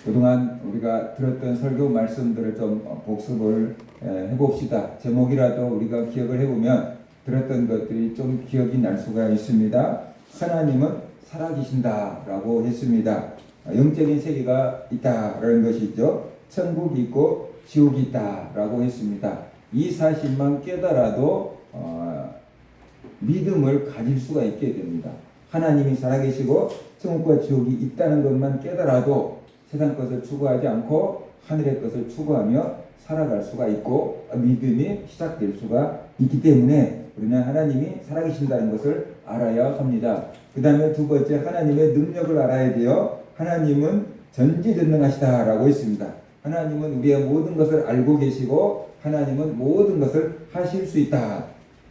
그동안 우리가 들었던 설교 말씀들을 좀 복습을 해봅시다. 제목이라도 우리가 기억을 해보면 들었던 것들이 좀 기억이 날 수가 있습니다. 하나님은 살아계신다라고 했습니다. 영적인 세계가 있다라는 것이죠. 천국이 있고 지옥이 있다라고 했습니다. 이 사실만 깨달아도 믿음을 가질 수가 있게 됩니다. 하나님이 살아계시고 천국과 지옥이 있다는 것만 깨달아도 세상 것을 추구하지 않고 하늘의 것을 추구하며 살아갈 수가 있고 믿음이 시작될 수가 있기 때문에 우리는 하나님이 살아계신다는 것을 알아야 합니다. 그 다음에 두 번째, 하나님의 능력을 알아야 돼요. 하나님은 전지전능하시다라고 했습니다. 하나님은 우리의 모든 것을 알고 계시고 하나님은 모든 것을 하실 수 있다.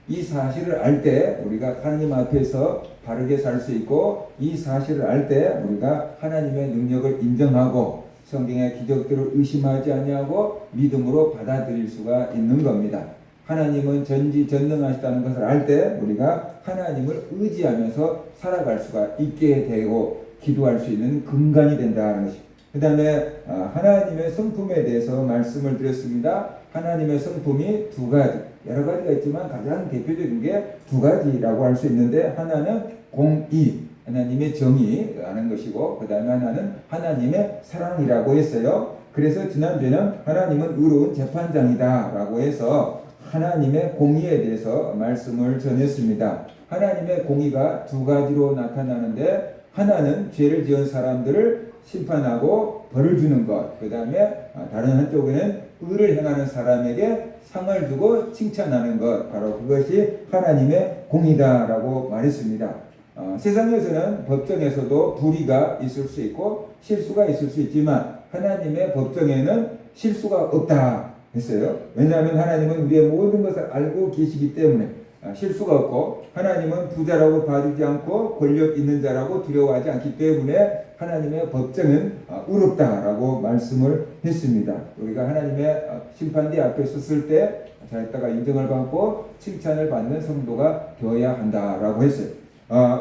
이 사실을 알 때 우리가 하나님 앞에서 바르게 살 수 있고, 이 사실을 알 때 우리가 하나님의 능력을 인정하고 성경의 기적들을 의심하지 아니하고 믿음으로 받아들일 수가 있는 겁니다. 하나님은 전지전능하시다는 것을 알 때 우리가 하나님을 의지하면서 살아갈 수가 있게 되고 기도할 수 있는 근간이 된다는 것입니다. 그 다음에 하나님의 성품에 대해서 말씀을 드렸습니다. 하나님의 성품이 두 가지, 여러 가지가 있지만 가장 대표적인 게 두 가지라고 할 수 있는데, 하나는 공의, 하나님의 정의라는 것이고, 그 다음에 하나는 하나님의 사랑이라고 했어요. 그래서 지난주에는 하나님은 의로운 재판장이다 라고 해서 하나님의 공의에 대해서 말씀을 전했습니다. 하나님의 공의가 두 가지로 나타나는데, 하나는 죄를 지은 사람들을 심판하고 벌을 주는 것, 그 다음에 다른 한쪽에는 의를 행하는 사람에게 상을 주고 칭찬하는 것, 바로 그것이 하나님의 공의다라고 말했습니다. 세상에서는 법정에서도 불의가 있을 수 있고 실수가 있을 수 있지만 하나님의 법정에는 실수가 없다 했어요. 왜냐하면 하나님은 우리의 모든 것을 알고 계시기 때문에 실수가 없고, 하나님은 부자라고 봐주지 않고 권력 있는 자라고 두려워하지 않기 때문에 하나님의 법정은 의롭다라고 말씀을 했습니다. 우리가 하나님의 심판대 앞에 섰을 때 잘했다가 인정을 받고 칭찬을 받는 성도가 되어야 한다라고 했어요.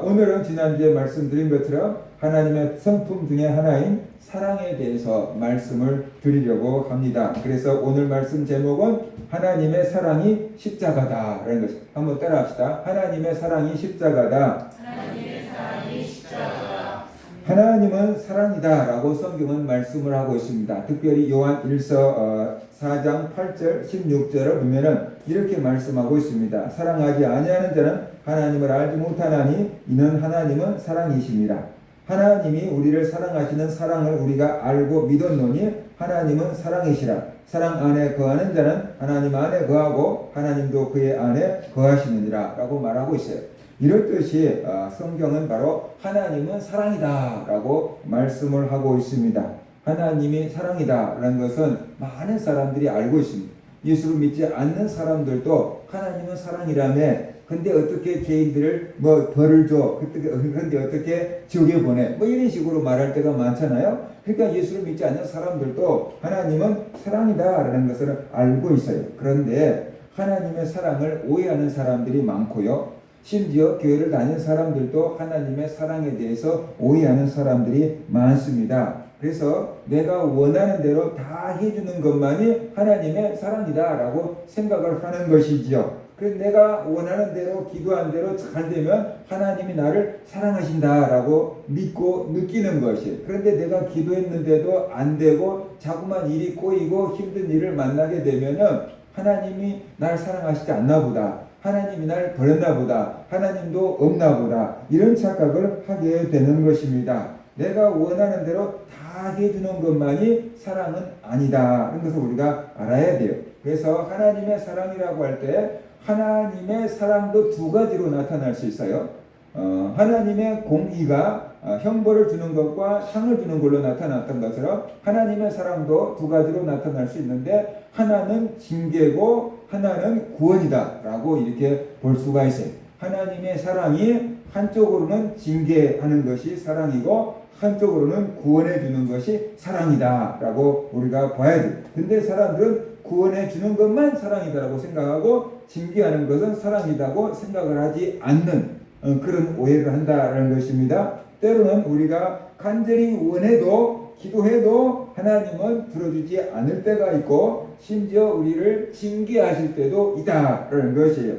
오늘은 지난주에 말씀드린 것처럼 하나님의 성품 중에 하나인 사랑에 대해서 말씀을 드리려고 합니다. 그래서 오늘 말씀 제목은 하나님의 사랑이 십자가다라는 것입니다. 한번 따라합시다. 하나님의 사랑이 십자가다. 하나님의 사랑이 십자가다. 하나님은 사랑이다 라고 성경은 말씀을 하고 있습니다. 특별히 요한 1서 4장 8절 16절을 보면은 이렇게 말씀하고 있습니다. 사랑하지 아니하는 자는 하나님을 알지 못하나니 이는 하나님은 사랑이시니라. 하나님이 우리를 사랑하시는 사랑을 우리가 알고 믿었노니 하나님은 사랑이시라. 사랑 안에 거하는 자는 하나님 안에 거하고 하나님도 그의 안에 거하시느니라 라고 말하고 있어요. 이렇듯이 성경은 바로 하나님은 사랑이다 라고 말씀을 하고 있습니다. 하나님이 사랑이다 라는 것은 많은 사람들이 알고 있습니다. 예수를 믿지 않는 사람들도 하나님은 사랑이라며, 근데 어떻게 죄인들을 벌을 줘, 그런데 어떻게 지옥에 보내, 이런 식으로 말할 때가 많잖아요. 그러니까 예수를 믿지 않는 사람들도 하나님은 사랑이다 라는 것을 알고 있어요. 그런데 하나님의 사랑을 오해하는 사람들이 많고요, 심지어 교회를 다니는 사람들도 하나님의 사랑에 대해서 오해하는 사람들이 많습니다. 그래서 내가 원하는 대로 다 해주는 것만이 하나님의 사랑이다 라고 생각을 하는 것이지요. 그래서 내가 원하는 대로 기도한 대로 잘 되면 하나님이 나를 사랑하신다 라고 믿고 느끼는 것이에요. 그런데 내가 기도했는데도 안 되고 자꾸만 일이 꼬이고 힘든 일을 만나게 되면은 하나님이 날 사랑하시지 않나 보다, 하나님이 날 버렸나 보다, 하나님도 없나 보다, 이런 착각을 하게 되는 것입니다. 내가 원하는 대로 다 해주는 것만이 사랑은 아니다 하는 것을 우리가 알아야 돼요. 그래서 하나님의 사랑이라고 할 때 하나님의 사랑도 두 가지로 나타날 수 있어요. 하나님의 공의가 형벌을 주는 것과 상을 주는 걸로 나타났던 것처럼 하나님의 사랑도 두 가지로 나타날 수 있는데, 하나는 징계고 하나는 구원이다 라고 이렇게 볼 수가 있어요. 하나님의 사랑이 한쪽으로는 징계하는 것이 사랑이고 한쪽으로는 구원해 주는 것이 사랑이다 라고 우리가 봐야 돼요. 근데 사람들은 구원해 주는 것만 사랑이다라고 생각하고 징계하는 것은 사랑이라고 생각을 하지 않는 그런 오해를 한다라는 것입니다. 때로는 우리가 간절히 원해도 기도해도 하나님은 들어주지 않을 때가 있고 심지어 우리를 징계하실 때도 있다라는 것이에요.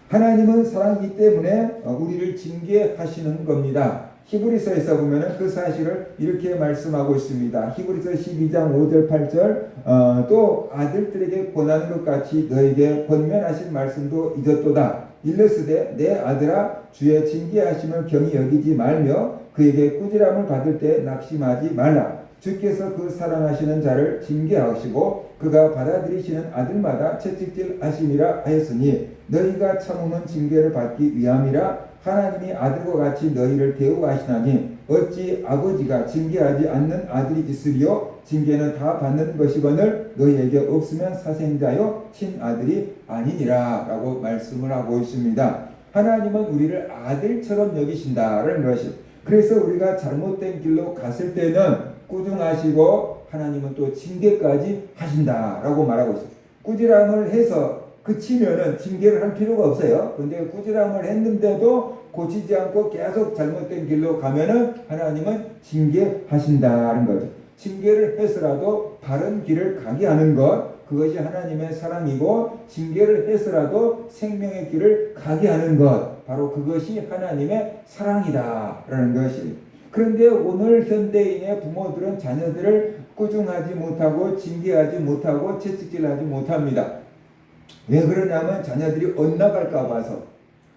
하나님은 사랑이기 때문에 우리를 징계하시는 겁니다. 히브리서에서 보면 그 사실을 이렇게 말씀하고 있습니다. 히브리서 12장 5절 8절 또 아들들에게 권하는 것 같이 너에게 권면하신 말씀도 잊었도다. 일러스되 내 아들아 주의 징계하심을 경히 여기지 말며 그에게 꾸지람을 받을 때 낙심하지 말라. 주께서 그 사랑하시는 자를 징계하시고 그가 받아들이시는 아들마다 채찍질 하심이라 하였으니 너희가 참으면 징계를 받기 위함이라. 하나님이 아들과 같이 너희를 대우하시나니 어찌 아버지가 징계하지 않는 아들이 있으리요. 징계는 다 받는 것이거늘 너희에게 없으면 사생자요 친아들이 아니니라 라고 말씀을 하고 있습니다. 하나님은 우리를 아들처럼 여기신다라는 것이, 그래서 우리가 잘못된 길로 갔을 때는 꾸중하시고 하나님은 또 징계까지 하신다라고 말하고 있어요. 꾸지람을 해서 그치면은 징계를 할 필요가 없어요. 그런데 꾸지람을 했는데도 고치지 않고 계속 잘못된 길로 가면은 하나님은 징계하신다는 거죠. 징계를 해서라도 바른 길을 가게 하는 것, 그것이 하나님의 사랑이고 징계를 해서라도 생명의 길을 가게 하는 것, 바로 그것이 하나님의 사랑이다라는 것이. 그런데 오늘 현대인의 부모들은 자녀들을 꾸중하지 못하고 징계하지 못하고 채찍질하지 못합니다. 왜 그러냐면 자녀들이 엇나갈까 봐서,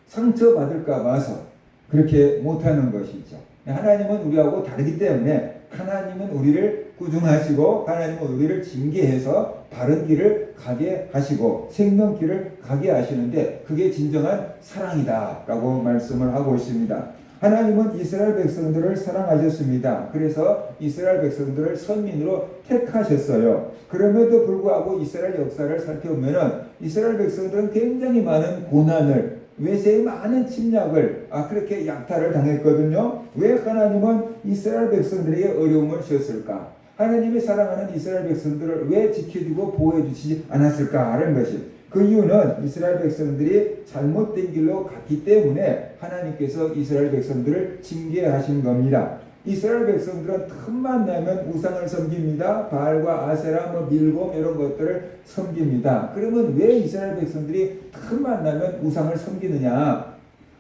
상처받을까 봐서 그렇게 못하는 것이죠. 하나님은 우리하고 다르기 때문에 하나님은 우리를 꾸중하시고 하나님은 우리를 징계해서 바른 길을 가게 하시고 생명길을 가게 하시는데 그게 진정한 사랑이다 라고 말씀을 하고 있습니다. 하나님은 이스라엘 백성들을 사랑하셨습니다. 그래서 이스라엘 백성들을 선민으로 택하셨어요. 그럼에도 불구하고 이스라엘 역사를 살펴보면 이스라엘 백성들은 굉장히 많은 고난을, 외세의 많은 침략을 그렇게 약탈을 당했거든요. 왜 하나님은 이스라엘 백성들에게 어려움을 주셨을까? 하나님이 사랑하는 이스라엘 백성들을 왜 지켜주고 보호해주시지 않았을까 하는 것이, 그 이유는 이스라엘 백성들이 잘못된 길로 갔기 때문에 하나님께서 이스라엘 백성들을 징계하신 겁니다. 이스라엘 백성들은 틈만 나면 우상을 섬깁니다. 바알과 아세라, 밀곰 이런 것들을 섬깁니다. 그러면 왜 이스라엘 백성들이 틈만 나면 우상을 섬기느냐?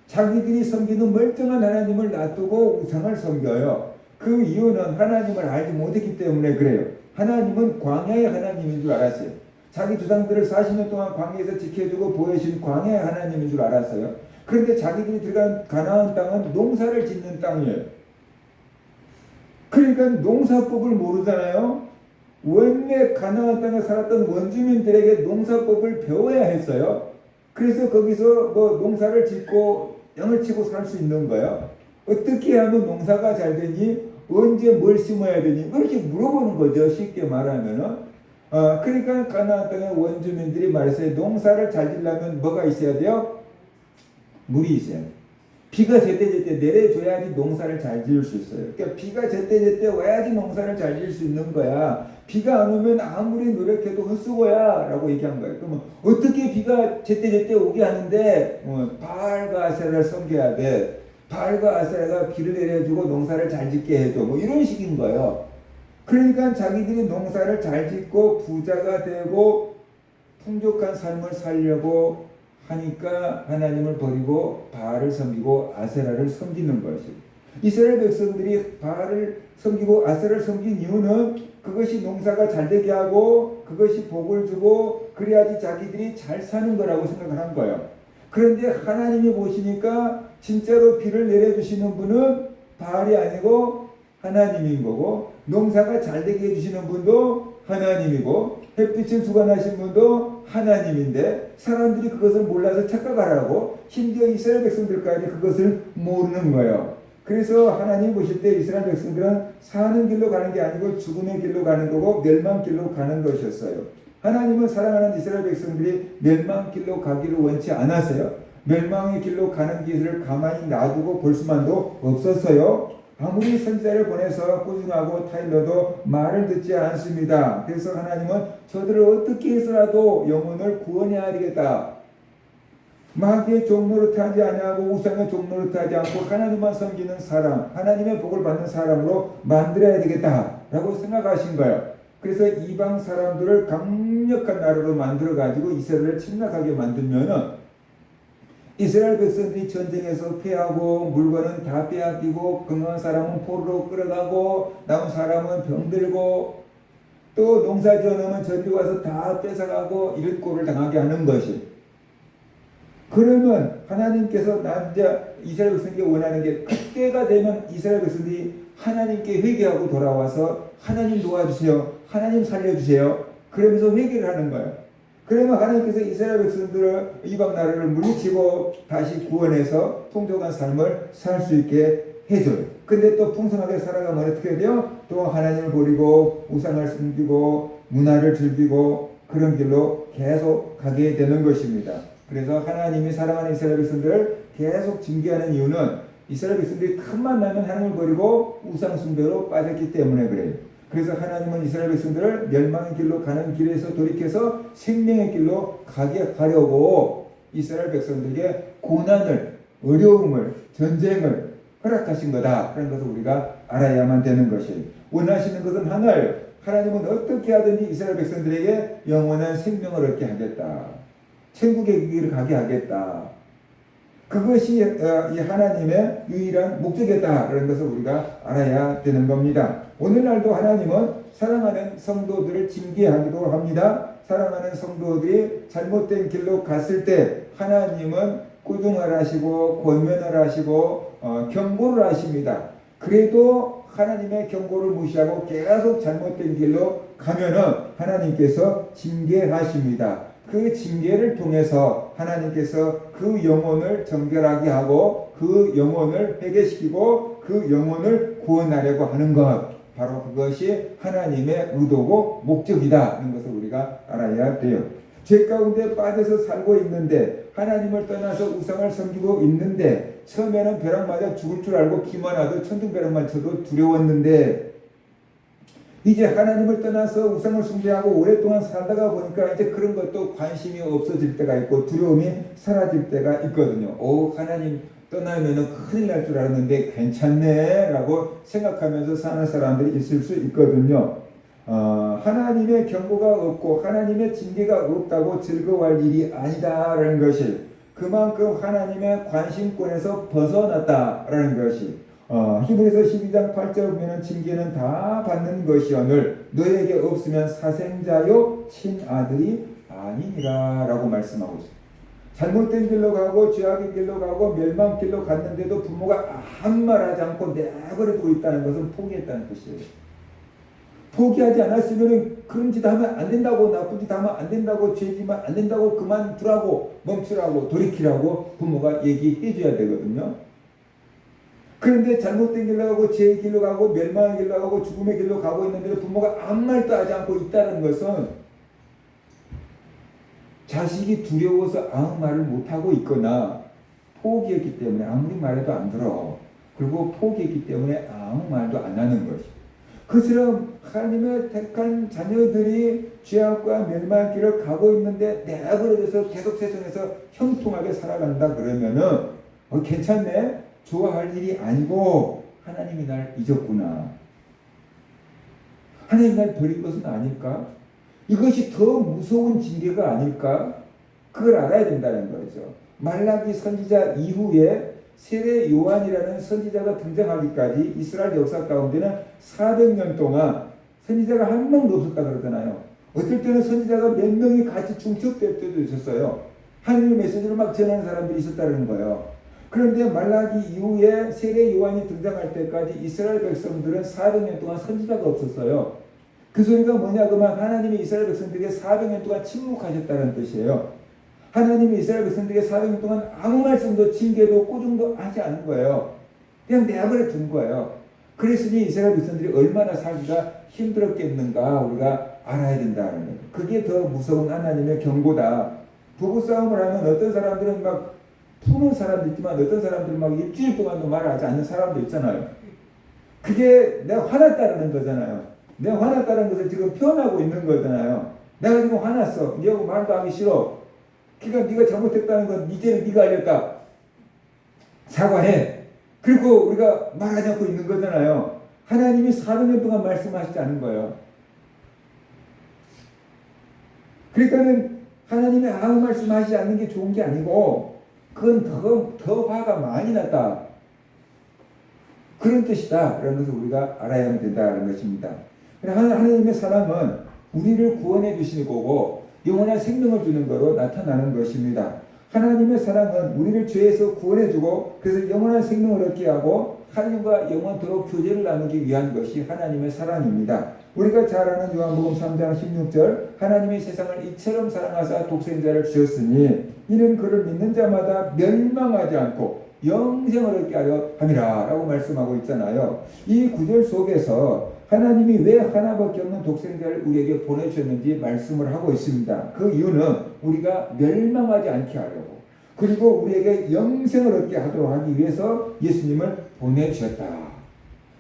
자기들이 섬기는 멀쩡한 하나님을 놔두고 우상을 섬겨요. 그 이유는 하나님을 알지 못했기 때문에 그래요. 하나님은 광야의 하나님인 줄 알았어요. 자기 조상들을 40년 동안 광야에서 지켜주고 보여주신 광야의 하나님인 줄 알았어요. 그런데 자기들이 들어간 가나안 땅은 농사를 짓는 땅이에요. 그러니까 농사법을 모르잖아요. 원래 가나안 땅에 살았던 원주민들에게 농사법을 배워야 했어요. 그래서 거기서 농사를 짓고 양을 치고 살 수 있는 거예요. 어떻게 하면 농사가 잘 되니? 언제 뭘 심어야 되니? 그렇게 물어보는 거죠. 쉽게 말하면은. 그러니까 가나안 땅의 원주민들이 말했어요. 농사를 잘 지려면 뭐가 있어야 돼요? 물이 있어야 돼요. 비가 제때제때 내려줘야지 농사를 잘 지을 수 있어요. 그러니까 비가 제때제때 와야지 농사를 잘 지을 수 있는 거야. 비가 안 오면 아무리 노력해도 헛수고야 라고 얘기한 거예요. 그러면 어떻게 비가 제때제때 오게 하는데 바알과 아세라를 섬겨야 돼. 바알과 아세라가 비를 내려주고 농사를 잘 짓게 해줘. 이런 식인 거예요. 그러니까 자기들이 농사를 잘 짓고 부자가 되고 풍족한 삶을 살려고 하니까 하나님을 버리고 바알을 섬기고 아세라를 섬기는 것이. 이스라엘 백성들이 바알을 섬기고 아세라를 섬긴 이유는 그것이 농사가 잘 되게 하고 그것이 복을 주고 그래야지 자기들이 잘 사는 거라고 생각을 한 거예요. 그런데 하나님이 보시니까 진짜로 비를 내려주시는 분은 바알이 아니고 하나님인 거고, 농사가 잘 되게 해주시는 분도 하나님이고, 햇빛을 주관하신 분도 하나님인데 사람들이 그것을 몰라서 착각하라고, 심지어 이스라엘 백성들까지 그것을 모르는 거예요. 그래서 하나님 보실 때 이스라엘 백성들은 사는 길로 가는 게 아니고 죽음의 길로 가는 거고 멸망 길로 가는 것이었어요. 하나님은 사랑하는 이스라엘 백성들이 멸망 길로 가기를 원치 않았어요. 멸망의 길로 가는 길을 가만히 놔두고 볼 수만도 없었어요. 아무리 선지자를 보내서 꾸중하고 타일러도 말을 듣지 않습니다. 그래서 하나님은 저들을 어떻게 해서라도 영혼을 구원해야 되겠다. 마귀의 종노릇 하지 아니하고 우상의 종노릇 하지 않고 하나님만 섬기는 사람, 하나님의 복을 받는 사람으로 만들어야 되겠다라고 생각하신 거예요. 그래서 이방 사람들을 강력한 나라로 만들어 가지고 이스라엘을 침략하게 만들면은 이스라엘 백성들이 전쟁에서 패하고 물건은 다 빼앗기고 건강한 사람은 포로로 끌어가고 남은 사람은 병들고 또 농사 지어놓으면 저리 와서 다 뺏어가고 이런 꼴을 당하게 하는 것이. 그러면 하나님께서 이제 이스라엘 백성에게 원하는 게 그때가 되면 이스라엘 백성들이 하나님께 회개하고 돌아와서 하나님 도와주세요. 하나님 살려주세요. 그러면서 회개를 하는 거예요. 그러면 하나님께서 이스라엘 백성들을 이방 나라를 물리치고 다시 구원해서 풍족한 삶을 살 수 있게 해줘요. 근데 또 풍성하게 살아가면 어떻게 돼요? 또 하나님을 버리고 우상을 숨기고 문화를 즐기고 그런 길로 계속 가게 되는 것입니다. 그래서 하나님이 사랑하는 이스라엘 백성들을 계속 징계하는 이유는 이스라엘 백성들이 틈만 나면 하나님을 버리고 우상 숭배로 빠졌기 때문에 그래요. 그래서 하나님은 이스라엘 백성들을 멸망의 길로 가는 길에서 돌이켜서 생명의 길로 가게 하려고 이스라엘 백성들에게 고난을, 어려움을, 전쟁을 허락하신 거다. 그런 것을 우리가 알아야만 되는 것이에요. 원하시는 것은 하나예요. 하나님은 어떻게 하든지 이스라엘 백성들에게 영원한 생명을 얻게 하겠다. 천국의 길을 가게 하겠다. 그것이 이 하나님의 유일한 목적이었다라는 것을 우리가 알아야 되는 겁니다. 오늘날도 하나님은 사랑하는 성도들을 징계하기도 합니다. 사랑하는 성도들이 잘못된 길로 갔을 때 하나님은 꾸중을 하시고 권면을 하시고 경고를 하십니다. 그래도 하나님의 경고를 무시하고 계속 잘못된 길로 가면은 하나님께서 징계하십니다. 그 징계를 통해서 하나님께서 그 영혼을 정결하게 하고 그 영혼을 회개시키고 그 영혼을 구원하려고 하는 것, 바로 그것이 하나님의 의도고 목적이다 하는 것을 우리가 알아야 돼요. 죄 가운데 빠져서 살고 있는데 하나님을 떠나서 우상을 섬기고 있는데 처음에는 벼락 맞아 죽을 줄 알고 기만 하도 천둥벼락만 쳐도 두려웠는데 이제 하나님을 떠나서 우상을 숭배하고 오랫동안 살다가 보니까 이제 그런 것도 관심이 없어질 때가 있고 두려움이 사라질 때가 있거든요. 오, 하나님 떠나면은 큰일 날 줄 알았는데 괜찮네 라고 생각하면서 사는 사람들이 있을 수 있거든요. 하나님의 경고가 없고 하나님의 징계가 없다고 즐거워할 일이 아니다라는 것이, 그만큼 하나님의 관심권에서 벗어났다라는 것이, 히브리서 12장 8절 보면 징계는 다 받는 것이오늘 너에게 없으면 사생자요 친아들이 아니니라 라고 말씀하고 있습니다. 잘못된 길로 가고 죄악의 길로 가고 멸망 길로 갔는데도 부모가 아무 말하지 않고 내버려두고 있다는 것은 포기했다는 뜻이에요. 포기하지 않았으면 그런 짓 하면 안 된다고, 나쁜 짓 하면 안 된다고, 죄지면 안 된다고 그만두라고, 멈추라고, 돌이키라고 부모가 얘기해 줘야 되거든요. 그런데 잘못된 길로 가고 죄의 길로 가고 멸망의 길로 가고 죽음의 길로 가고 있는데도 부모가 아무 말도 하지 않고 있다는 것은 자식이 두려워서 아무 말을 못하고 있거나 포기했기 때문에 아무리 말해도 안 들어. 그리고 포기했기 때문에 아무 말도 안 하는 것이. 그처럼 하나님의 택한 자녀들이 죄악과 멸망의 길을 가고 있는데 내버려둬서 계속 세상에서 형통하게 살아간다 그러면은 괜찮네? 좋아할 일이 아니고 하나님이 날 잊었구나. 하나님이 날 버린 것은 아닐까? 이것이 더 무서운 징계가 아닐까? 그걸 알아야 된다는 거죠. 말라기 선지자 이후에 세례 요한이라는 선지자가 등장하기까지 이스라엘 역사 가운데는 400년 동안 선지자가 한 명도 없었다 그러잖아요. 어떨 때는 선지자가 몇 명이 같이 중첩될 때도 있었어요. 하나님의 메시지를 막 전하는 사람들이 있었다는 거예요. 그런데 말라기 이후에 세례 요한이 등장할 때까지 이스라엘 백성들은 400년 동안 선지자가 없었어요. 그 소리가 뭐냐 그러면 하나님이 이스라엘 백성들에게 400년 동안 침묵하셨다는 뜻이에요. 하나님이 이스라엘 백성들에게 400년 동안 아무 말씀도 징계도 꾸중도 하지 않은 거예요. 그냥 내버려 둔 거예요. 그랬으니 이스라엘 백성들이 얼마나 살기가 힘들었겠는가 우리가 알아야 된다는 거예요. 그게 더 무서운 하나님의 경고다. 부부싸움을 하면 어떤 사람들은 막 푸는 사람도 있지만 어떤 사람들은 막 일주일 동안도 말하지 않는 사람도 있잖아요. 그게 내가 화났다는 거잖아요. 내가 화났다는 것을 지금 표현하고 있는 거잖아요. 내가 지금 화났어. 너하고 말도 하기 싫어. 그러니까 네가 잘못했다는 건 네 죄를 네가 알렸다. 사과해. 그리고 우리가 말하지 않고 있는 거잖아요. 하나님이 400년 동안 말씀하시지 않은 거예요. 그러니까는 하나님이 아무 말씀하시지 않는 게 좋은 게 아니고 그건 더 화가 많이 났다. 그런 뜻이다. 라는 것을 우리가 알아야 된다는 것입니다. 하나님의 사랑은 우리를 구원해 주시는 거고 영원한 생명을 주는 거로 나타나는 것입니다. 하나님의 사랑은 우리를 죄에서 구원해 주고 그래서 영원한 생명을 얻게 하고 하나님과 영원토록 교제를 나누기 위한 것이 하나님의 사랑입니다. 우리가 잘 아는 요한복음 3장 16절 하나님이 세상을 이처럼 사랑하사 독생자를 주셨으니 이는 그를 믿는 자마다 멸망하지 않고 영생을 얻게 하려 함이라 라고 말씀하고 있잖아요. 이 구절 속에서 하나님이 왜 하나밖에 없는 독생자를 우리에게 보내주셨는지 말씀을 하고 있습니다. 그 이유는 우리가 멸망하지 않게 하려고 그리고 우리에게 영생을 얻게 하도록 하기 위해서 예수님을 보내주셨다.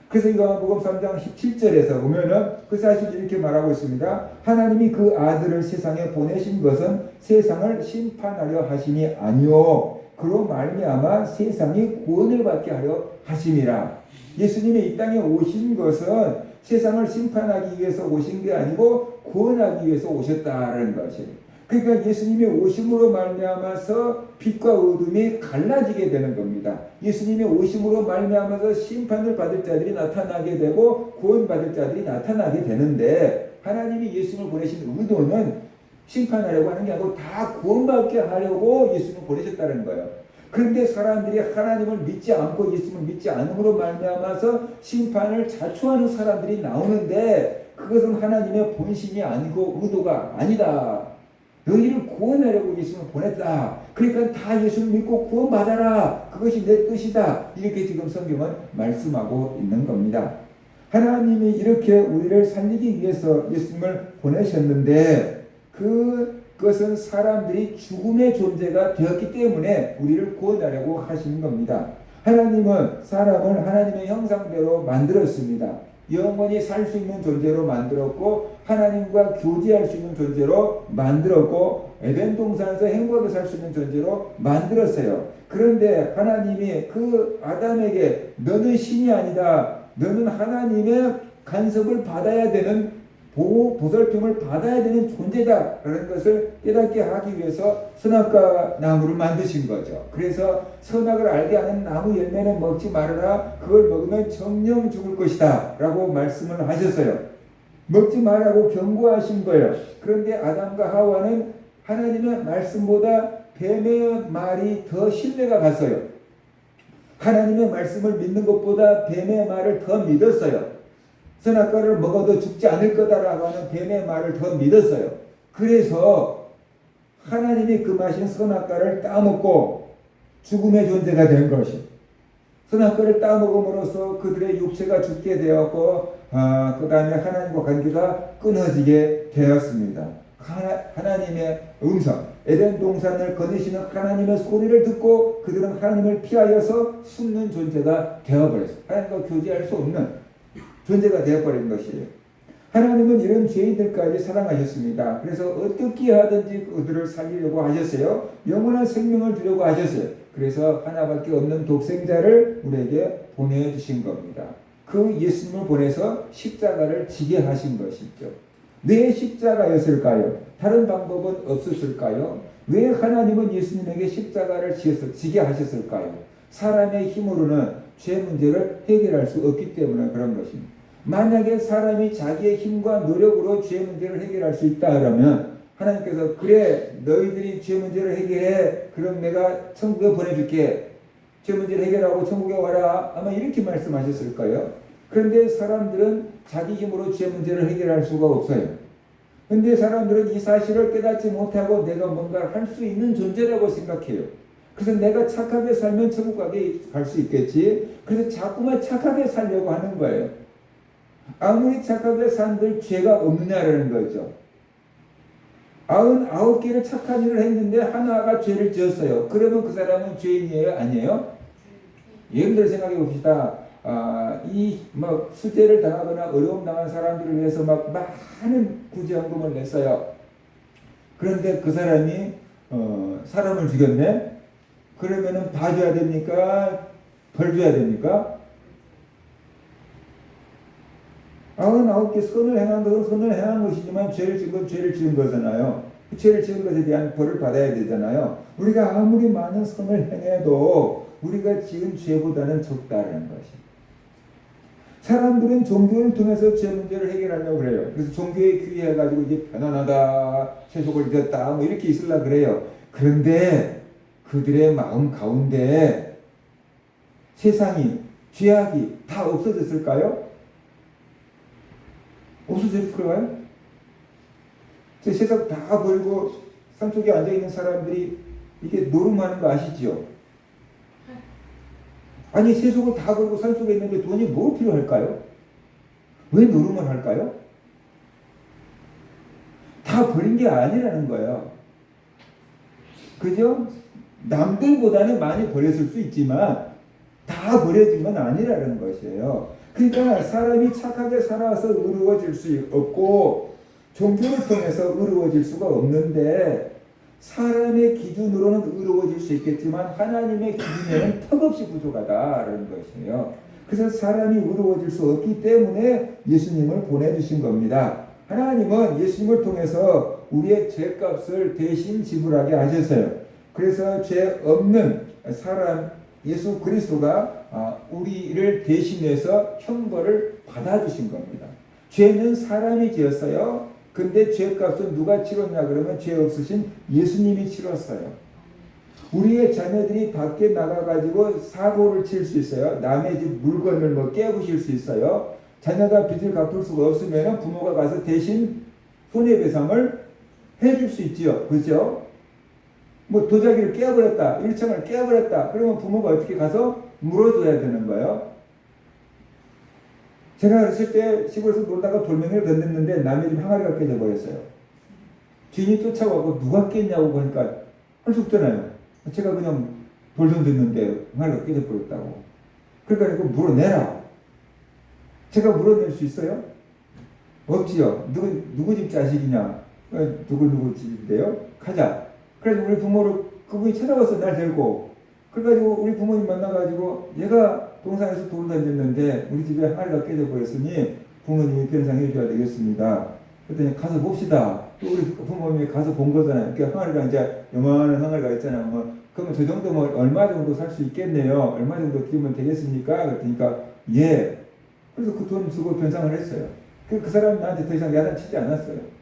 그래서 요한복음 3장 17절에서 보면은 그 사실을 이렇게 말하고 있습니다. 하나님이 그 아들을 세상에 보내신 것은 세상을 심판하려 하심이 아니요 그로 말미암아 세상이 구원을 받게 하려 하심이라. 예수님이 이 땅에 오신 것은 세상을 심판하기 위해서 오신 게 아니고 구원하기 위해서 오셨다라는 것이에요. 그러니까 예수님이 오심으로 말미암아서 빛과 어둠이 갈라지게 되는 겁니다. 예수님이 오심으로 말미암아서 심판을 받을 자들이 나타나게 되고 구원받을 자들이 나타나게 되는데 하나님이 예수님을 보내신 의도는 심판하려고 하는 게 아니고 다 구원받게 하려고 예수님을 보내셨다는 거예요. 그런데 사람들이 하나님을 믿지 않고 예수님을 믿지 않음으로 말미암아서 심판을 자초하는 사람들이 나오는데 그것은 하나님의 본심이 아니고 의도가 아니다. 너희를 구원하려고 예수님을 보냈다. 그러니까 다 예수를 믿고 구원받아라. 그것이 내 뜻이다. 이렇게 지금 성경은 말씀하고 있는 겁니다. 하나님이 이렇게 우리를 살리기 위해서 예수님을 보내셨는데 그것은 사람들이 죽음의 존재가 되었기 때문에 우리를 구원하려고 하시는 겁니다. 하나님은 사람을 하나님의 형상대로 만들었습니다. 영원히 살 수 있는 존재로 만들었고 하나님과 교제할 수 있는 존재로 만들었고 에덴 동산에서 행복하게 살 수 있는 존재로 만들었어요. 그런데 하나님이 그 아담에게 너는 신이 아니다. 너는 하나님의 간섭을 받아야 되는 보호 보살핌을 받아야 되는 존재다라는 것을 깨닫게 하기 위해서 선악과 나무를 만드신 거죠. 그래서 선악을 알게 하는 나무 열매는 먹지 말아라. 그걸 먹으면 정령 죽을 것이다 라고 말씀을 하셨어요. 먹지 말라고 경고하신 거예요. 그런데 아담과 하와는 하나님의 말씀보다 뱀의 말이 더 신뢰가 갔어요. 하나님의 말씀을 믿는 것보다 뱀의 말을 더 믿었어요. 선악과를 먹어도 죽지 않을 거다라고 하는 뱀의 말을 더 믿었어요. 그래서 하나님이 금하신 선악과를 따먹고 죽음의 존재가 된 것이. 선악과를 따먹음으로써 그들의 육체가 죽게 되었고 그 다음에 하나님과 관계가 끊어지게 되었습니다. 하나님의 음성, 에덴 동산을 거니시는 하나님의 소리를 듣고 그들은 하나님을 피하여서 숨는 존재가 되어버렸어요. 하나님과 교제할 수 없는 존재가 되어버린 것이에요. 하나님은 이런 죄인들까지 사랑하셨습니다. 그래서 어떻게 하든지 그들을 살리려고 하셨어요. 영원한 생명을 주려고 하셨어요. 그래서 하나밖에 없는 독생자를 우리에게 보내주신 겁니다. 그 예수님을 보내서 십자가를 지게 하신 것이죠. 왜 십자가였을까요? 다른 방법은 없었을까요? 왜 하나님은 예수님에게 십자가를 지게 하셨을까요? 사람의 힘으로는 죄 문제를 해결할 수 없기 때문에 그런 것입니다. 만약에 사람이 자기의 힘과 노력으로 죄 문제를 해결할 수 있다 그러면 하나님께서 그래 너희들이 죄 문제를 해결해 그럼 내가 천국에 보내줄게 죄 문제를 해결하고 천국에 와라 아마 이렇게 말씀하셨을 거예요. 그런데 사람들은 자기 힘으로 죄 문제를 해결할 수가 없어요. 그런데 사람들은 이 사실을 깨닫지 못하고 내가 뭔가 할 수 있는 존재라고 생각해요. 그래서 내가 착하게 살면 천국 가게 갈 수 있겠지. 그래서 자꾸만 착하게 살려고 하는 거예요. 아무리 착하게 산들 죄가 없느냐라는 거죠. 99개를 착한 일을 했는데 하나가 죄를 지었어요. 그러면 그 사람은 죄인이에요? 아니에요? 예를 들어 생각해 봅시다. 수재를 당하거나 어려움 당한 사람들을 위해서 많은 구제연금을 냈어요. 그런데 그 사람이 사람을 죽였네? 그러면은 봐줘야 됩니까? 벌 줘야 됩니까? 99개 선을 행한 것은 선을 행한 것이지만 죄를 지은 건 죄를 지은 거잖아요. 죄를 지은 것에 대한 벌을 받아야 되잖아요. 우리가 아무리 많은 선을 행해도 우리가 지은 죄보다는 적다라는 것이. 사람들은 종교를 통해서 죄 문제를 해결하려고 그래요. 그래서 종교에 귀의해가지고 이제 편안하다, 세속을 이겼다, 뭐 이렇게 있으려고 그래요. 그런데 그들의 마음 가운데 세상이, 죄악이 다 없어졌을까요? 없어졌을까요? 세상 다 버리고 산속에 앉아있는 사람들이 이게 노름하는 거 아시죠? 아니 세속을 다 버리고 산속에 있는데 돈이 뭐 필요할까요? 왜 노름을 할까요? 다 버린 게 아니라는 거예요. 그죠? 남들보다는 많이 버렸을 수 있지만 다 버려진 건 아니라는 것이에요. 그러니까 사람이 착하게 살아서 의로워질 수 없고 종교를 통해서 의로워질 수가 없는데 사람의 기준으로는 의로워질 수 있겠지만 하나님의 기준에는 턱없이 부족하다라는 것이에요. 그래서 사람이 의로워질 수 없기 때문에 예수님을 보내주신 겁니다. 하나님은 예수님을 통해서 우리의 죄값을 대신 지불하게 하셨어요. 그래서 죄 없는 사람 예수 그리스도가 우리를 대신해서 형벌을 받아주신 겁니다. 죄는 사람이 지었어요. 근데 죄값은 누가 치렀냐 그러면 죄 없으신 예수님이 치렀어요. 우리의 자녀들이 밖에 나가가지고 사고를 칠 수 있어요. 남의 집 물건을 뭐 깨부실 수 있어요. 자녀가 빚을 갚을 수가 없으면 부모가 가서 대신 손해배상을 해줄 수 있지요. 그죠? 뭐 도자기를 깨버렸다, 일청을 깨버렸다. 그러면 부모가 어떻게 가서 물어줘야 되는 거예요. 제가 어렸을 때 시골에서 놀다가 돌멩이를 던졌는데 남의 집 항아리가 깨져버렸어요. 주인이 쫓아가고 누가 깼냐고 보니까 할 수 없잖아요. 제가 그냥 돌 던졌는데 항아리가 깨져버렸다고. 그러니까 이거 물어내라. 제가 물어낼 수 있어요? 없지요. 누구 집 자식이냐? 누구 집인데요? 가자. 그래서 우리 부모를 그분이 찾아와서 날 데리고 그래가지고 우리 부모님 만나가지고 얘가 동산에서 돌을 던졌는데 우리 집에 항아리가 깨져버렸으니 부모님이 변상해 줘야 되겠습니다. 그랬더니 가서 봅시다. 또 우리 부모님이 가서 본 거잖아요. 그러니까 항아리가 이제 요만한 항아리가 있잖아요. 뭐 그러면 저 정도면 얼마 정도 살 수 있겠네요. 얼마 정도 끼면 되겠습니까? 그랬더니까 예. 그래서 그 돈 쓰고 변상을 했어요. 그 사람이 나한테 더 이상 야단치지 않았어요.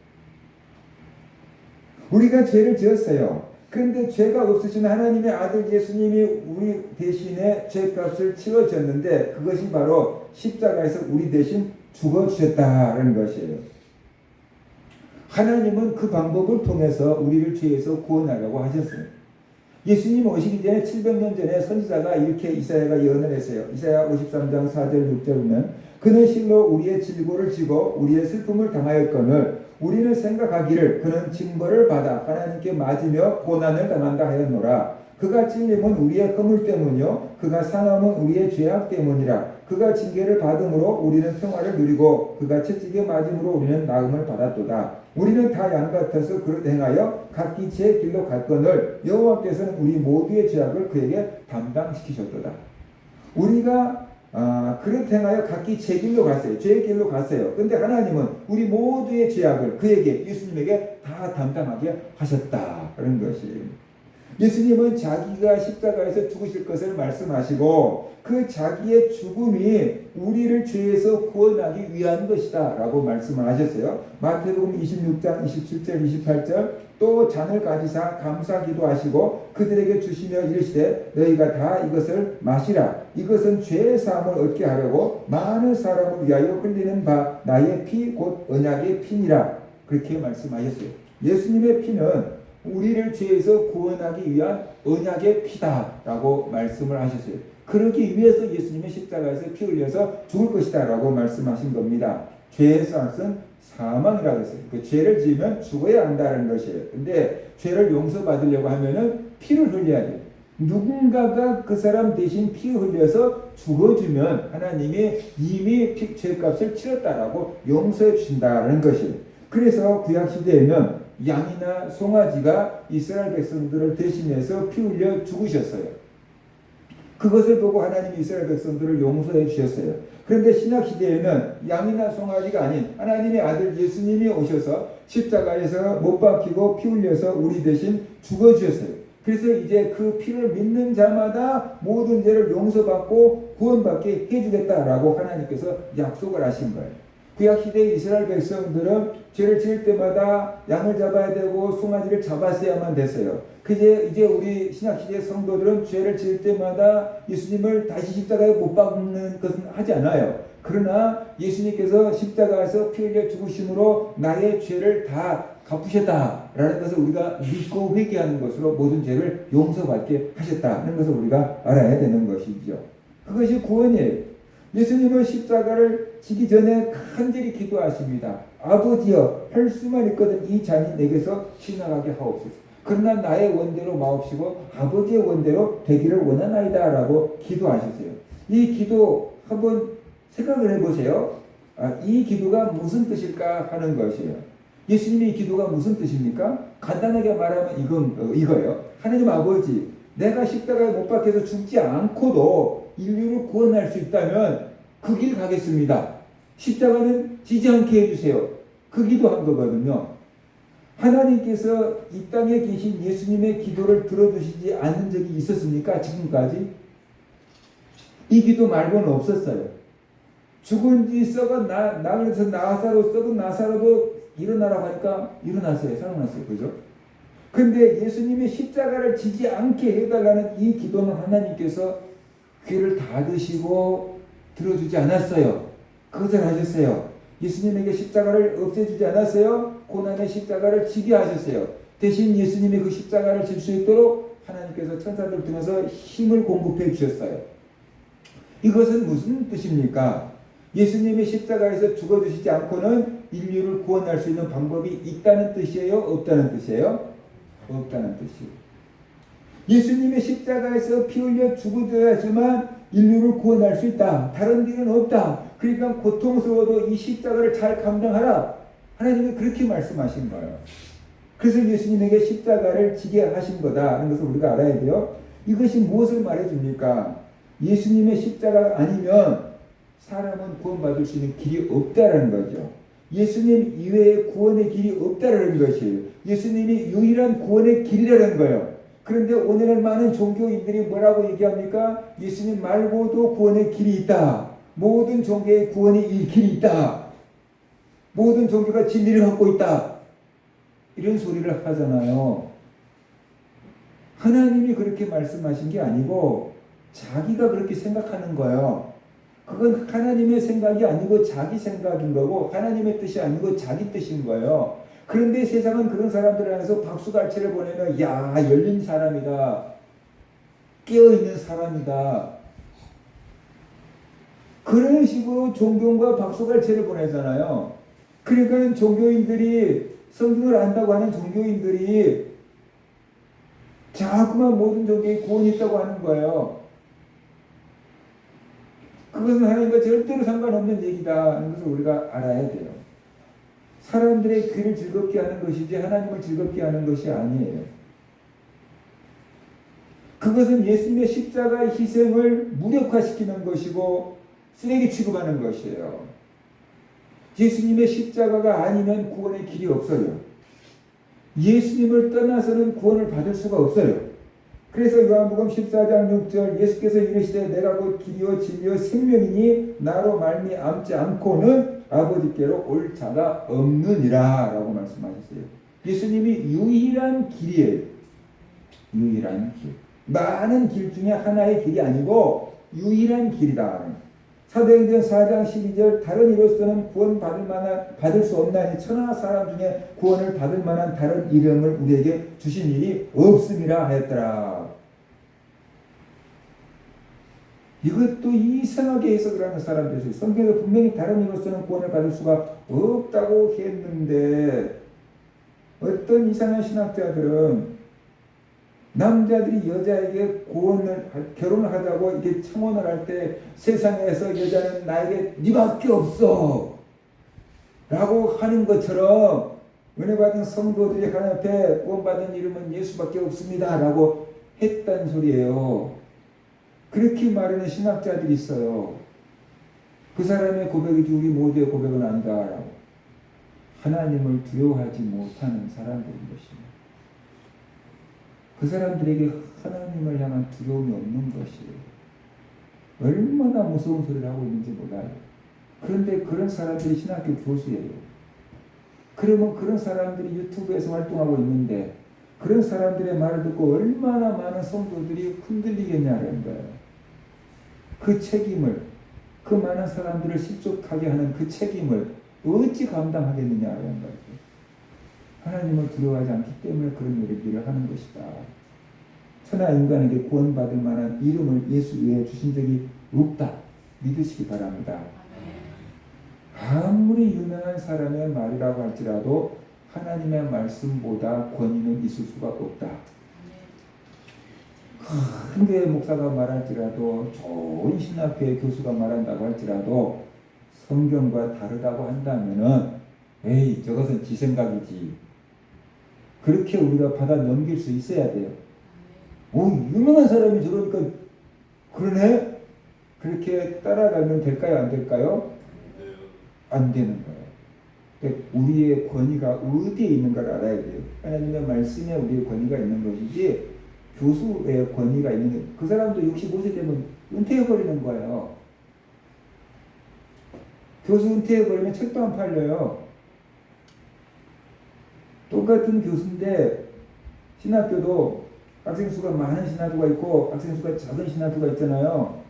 우리가 죄를 지었어요. 그런데 죄가 없으신 하나님의 아들 예수님이 우리 대신에 죄값을 치러졌는데 그것이 바로 십자가에서 우리 대신 죽어주셨다는 것이에요. 하나님은 그 방법을 통해서 우리를 죄에서 구원하려고 하셨어요. 예수님 오시기 전에 700년 전에 선지자가 이렇게 이사야가 예언을 했어요. 이사야 53장 4절 6절 보면 그는 실로 우리의 질고를 지고 우리의 슬픔을 당하였거늘 우리는 생각하기를 그는 징벌을 받아 하나님께 맞으며 고난을 당한다 하였노라. 그가 찔림은 우리의 허물 때문이요 그가 상함은 우리의 죄악 때문이라. 그가 징계를 받음으로 우리는 평화를 누리고 그가 채찍에 맞음으로 우리는 나음을 받았도다. 우리는 다 양 같아서 그릇 행하여 각기 제 길로 갔거늘 여호와께서는 우리 모두의 죄악을 그에게 담당시키셨도다. 우리가 그릇 행하여 각기 제 길로 갔어요. 죄의 길로 갔어요. 근데 하나님은 우리 모두의 죄악을 그에게 예수님에게 다 담당하게 하셨다는 것이에요. 예수님은 자기가 십자가에서 죽으실 것을 말씀하시고 그 자기의 죽음이 우리를 죄에서 구원하기 위한 것이다 라고 말씀을 하셨어요. 마태복음 26장 27절 28절 또 잔을 가지사 감사기도 하시고 그들에게 주시며 이르시되 너희가 다 이것을 마시라. 이것은 죄의 사함을 얻게 하려고 많은 사람을 위하여 흘리는 바 나의 피 곧 언약의 피니라. 그렇게 말씀하셨어요. 예수님의 피는 우리를 죄에서 구원하기 위한 언약의 피다라고 말씀을 하셨어요. 그러기 위해서 예수님이 십자가에서 피 흘려서 죽을 것이다 라고 말씀하신 겁니다. 죄의 값은 사망이라고 했어요. 그 죄를 지으면 죽어야 한다는 것이에요. 근데 죄를 용서받으려고 하면은 피를 흘려야 돼요. 누군가가 그 사람 대신 피 흘려서 죽어주면 하나님이 이미 죄값을 치렀다라고 용서해 주신다는 것이에요. 그래서 구약시대에는 양이나 송아지가 이스라엘 백성들을 대신해서 피 흘려 죽으셨어요. 그것을 보고 하나님이 이스라엘 백성들을 용서해 주셨어요. 그런데 신약 시대에는 양이나 송아지가 아닌 하나님의 아들 예수님이 오셔서 십자가에서 못 박히고 피 흘려서 우리 대신 죽어 주셨어요. 그래서 이제 그 피를 믿는 자마다 모든 죄를 용서받고 구원받게 해주겠다라고 하나님께서 약속을 하신 거예요. 구약시대 이스라엘 백성들은 죄를 지을 때마다 양을 잡아야 되고 송아지를 잡았어야만 됐어요. 이제 우리 신약시대 성도들은 죄를 지을 때마다 예수님을 다시 십자가에 못 박는 것은 하지 않아요. 그러나 예수님께서 십자가에서 피 흘려 죽으심으로 나의 죄를 다 갚으셨다라는 것을 우리가 믿고 회개하는 것으로 모든 죄를 용서받게 하셨다는 것을 우리가 알아야 되는 것이죠. 그것이 구원이에요. 예수님은 십자가를 지기 전에 간절히 기도하십니다. 아버지여, 할 수만 있거든 이 잔이 내게서 지나가게 하옵소서. 그러나 나의 원대로 마옵시고 아버지의 원대로 되기를 원하나이다 라고 기도하셨어요. 이 기도 한번 생각을 해보세요. 이 기도가 무슨 뜻일까 하는 것이에요. 예수님의 이 기도가 무슨 뜻입니까? 간단하게 말하면 이거예요. 하나님 아버지, 내가 십자가에 못 박혀서 죽지 않고도 인류를 구원할 수 있다면 그 길 가겠습니다. 십자가는 지지 않게 해주세요. 그 기도한 거거든요. 하나님께서 이 땅에 계신 예수님의 기도를 들어주시지 않은 적이 있었습니까? 지금까지? 이 기도 말고는 없었어요. 죽은 지 썩은 그래서 썩은 나사로도 일어나라고 하니까 일어났어요. 살아났어요. 그죠? 근데 예수님의 십자가를 지지 않게 해달라는 이 기도는 하나님께서 귀를 닫으시고 들어주지 않았어요. 그것을 하셨어요. 예수님에게 십자가를 없애주지 않았어요. 고난의 십자가를 지게 하셨어요. 대신 예수님이 그 십자가를 질 수 있도록 하나님께서 천사들 통해서 힘을 공급해 주셨어요. 이것은 무슨 뜻입니까? 예수님이 십자가에서 죽어주시지 않고는 인류를 구원할 수 있는 방법이 있다는 뜻이에요? 없다는 뜻이에요? 없다는 뜻이에요. 예수님의 십자가에서 피 흘려 죽어줘야지만 인류를 구원할 수 있다. 다른 길은 없다. 그러니까 고통스러워도 이 십자가를 잘 감당하라. 하나님이 그렇게 말씀하신 거예요. 그래서 예수님에게 십자가를 지게 하신 거다라는 것을 우리가 알아야 돼요. 이것이 무엇을 말해줍니까? 예수님의 십자가가 아니면 사람은 구원받을 수 있는 길이 없다라는 거죠. 예수님 이외에 구원의 길이 없다라는 것이에요. 예수님이 유일한 구원의 길이라는 거예요. 그런데 오늘은 많은 종교인들이 뭐라고 얘기합니까? 예수님 말고도 구원의 길이 있다. 모든 종교의 구원의 길이 있다. 모든 종교가 진리를 갖고 있다. 이런 소리를 하잖아요. 하나님이 그렇게 말씀하신 게 아니고 자기가 그렇게 생각하는 거예요. 그건 하나님의 생각이 아니고 자기 생각인 거고 하나님의 뜻이 아니고 자기 뜻인 거예요. 그런데 세상은 그런 사람들 안에서 박수갈채를 보내면 야, 열린 사람이다. 깨어있는 사람이다. 그런 식으로 존경과 박수갈채를 보내잖아요. 그러니까 종교인들이 성경을 안다고 하는 종교인들이 자꾸만 모든 종교에 구원이 있다고 하는 거예요. 그것은 하나님과 절대로 상관없는 얘기다 하는 것을 우리가 알아야 돼요. 사람들의 귀를 즐겁게 하는 것이지 하나님을 즐겁게 하는 것이 아니에요. 그것은 예수님의 십자가의 희생을 무력화시키는 것이고 쓰레기 취급하는 것이에요. 예수님의 십자가가 아니면 구원의 길이 없어요. 예수님을 떠나서는 구원을 받을 수가 없어요. 그래서 요한복음 14장 6절 예수께서 이르시되 내가 곧 길이요 진리요 생명이니 나로 말미암지 않고는 아버지께로 올 자가 없느니라 라고 말씀하셨어요. 예수님이 유일한 길이에요. 유일한 길. 많은 길 중에 하나의 길이 아니고 유일한 길이다. 사도행전 4장 12절 다른 이로서는 구원 받을 수 없나니 천하 사람 중에 구원을 받을 만한 다른 이름을 우리에게 주신 일이 없음이라 하였더라. 이것도 이상하게 해석을 하는 사람들이 있어요. 성경에서 분명히 다른 이로서는 구원을 받을 수가 없다고 했는데 어떤 이상한 신학자들은 남자들이 여자에게 결혼을 하자고 이렇게 청혼을 할 때 세상에서 여자는 나에게 네밖에 없어 라고 하는 것처럼 은혜 받은 성도들이 하나님 앞에 구원받은 이름은 예수밖에 없습니다 라고 했단 소리예요. 그렇게 말하는 신학자들이 있어요. 그 사람의 고백이지 우리 모두의 고백은 아니다라고. 하나님을 두려워하지 못하는 사람들인 것입니다. 그 사람들에게 하나님을 향한 두려움이 없는 것이에요. 얼마나 무서운 소리를 하고 있는지 몰라요. 그런데 그런 사람들이 신학교 교수예요. 그러면 그런 사람들이 유튜브에서 활동하고 있는데 그런 사람들의 말을 듣고 얼마나 많은 성도들이 흔들리겠냐는 거예요. 그 책임을, 그 많은 사람들을 실족하게 하는 그 책임을 어찌 감당하겠느냐는 거예요. 하나님을 두려워하지 않기 때문에 그런 일을 하는 것이다. 천하 인간에게 구원받을 만한 이름을 예수 외에 주신 적이 없다. 믿으시기 바랍니다. 아무리 유명한 사람의 말이라고 할지라도 하나님의 말씀보다 권위는 있을 수가 없다. 큰 교회 목사가 말할지라도 좋은 신학교의 교수가 말한다고 할지라도 성경과 다르다고 한다면은 에이 저것은 지 생각이지. 그렇게 우리가 받아 넘길 수 있어야 돼요. 오 유명한 사람이 저러니까 그러네? 그렇게 따라가면 될까요? 안 될까요? 안 되는 거예요. 그러니까 우리의 권위가 어디에 있는가를 알아야 돼요. 하나님의 말씀에 우리의 권위가 있는 것이지 교수의 권위가 있는 그 사람도 65세 되면 은퇴해버리는 거예요. 교수 은퇴해버리면 책도 안 팔려요. 똑같은 교수인데 신학교도 학생 수가 많은 신학교가 있고 학생 수가 작은 신학교가 있잖아요.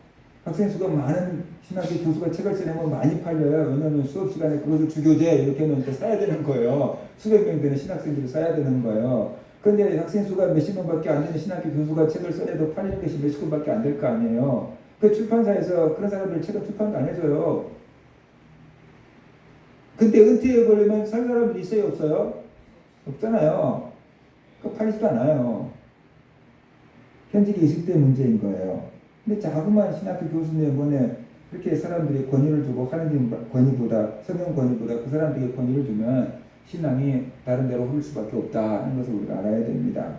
학생 수가 많은 신학교 교수가 책을 쓰려면 많이 팔려요. 왜냐하면 수업 시간에 그것을 주교재 이렇게 하면 이제 써야 되는 거예요. 수백 명 되는 신학생들이 써야 되는 거예요. 그런데 학생 수가 몇십 명밖에 안 되는 신학교 교수가 책을 써내도 팔리는 것이 몇십 권밖에 안 될 거 아니에요. 그 출판사에서 그런 사람들 책을 출판도 안 해줘요. 근데 은퇴해버리면 살 사람들이 있어요? 없어요? 없잖아요. 그 팔리지도 않아요. 현직이 있을 때 문제인 거예요. 근데 자꾸만 신학교 교수님 번에 그렇게 사람들이 권위를 주고 하나님 권위보다 성경 권위보다 그 사람들에게 권위를 주면 신앙이 다른 데로 흐를 수밖에 없다는 것을 우리가 알아야 됩니다.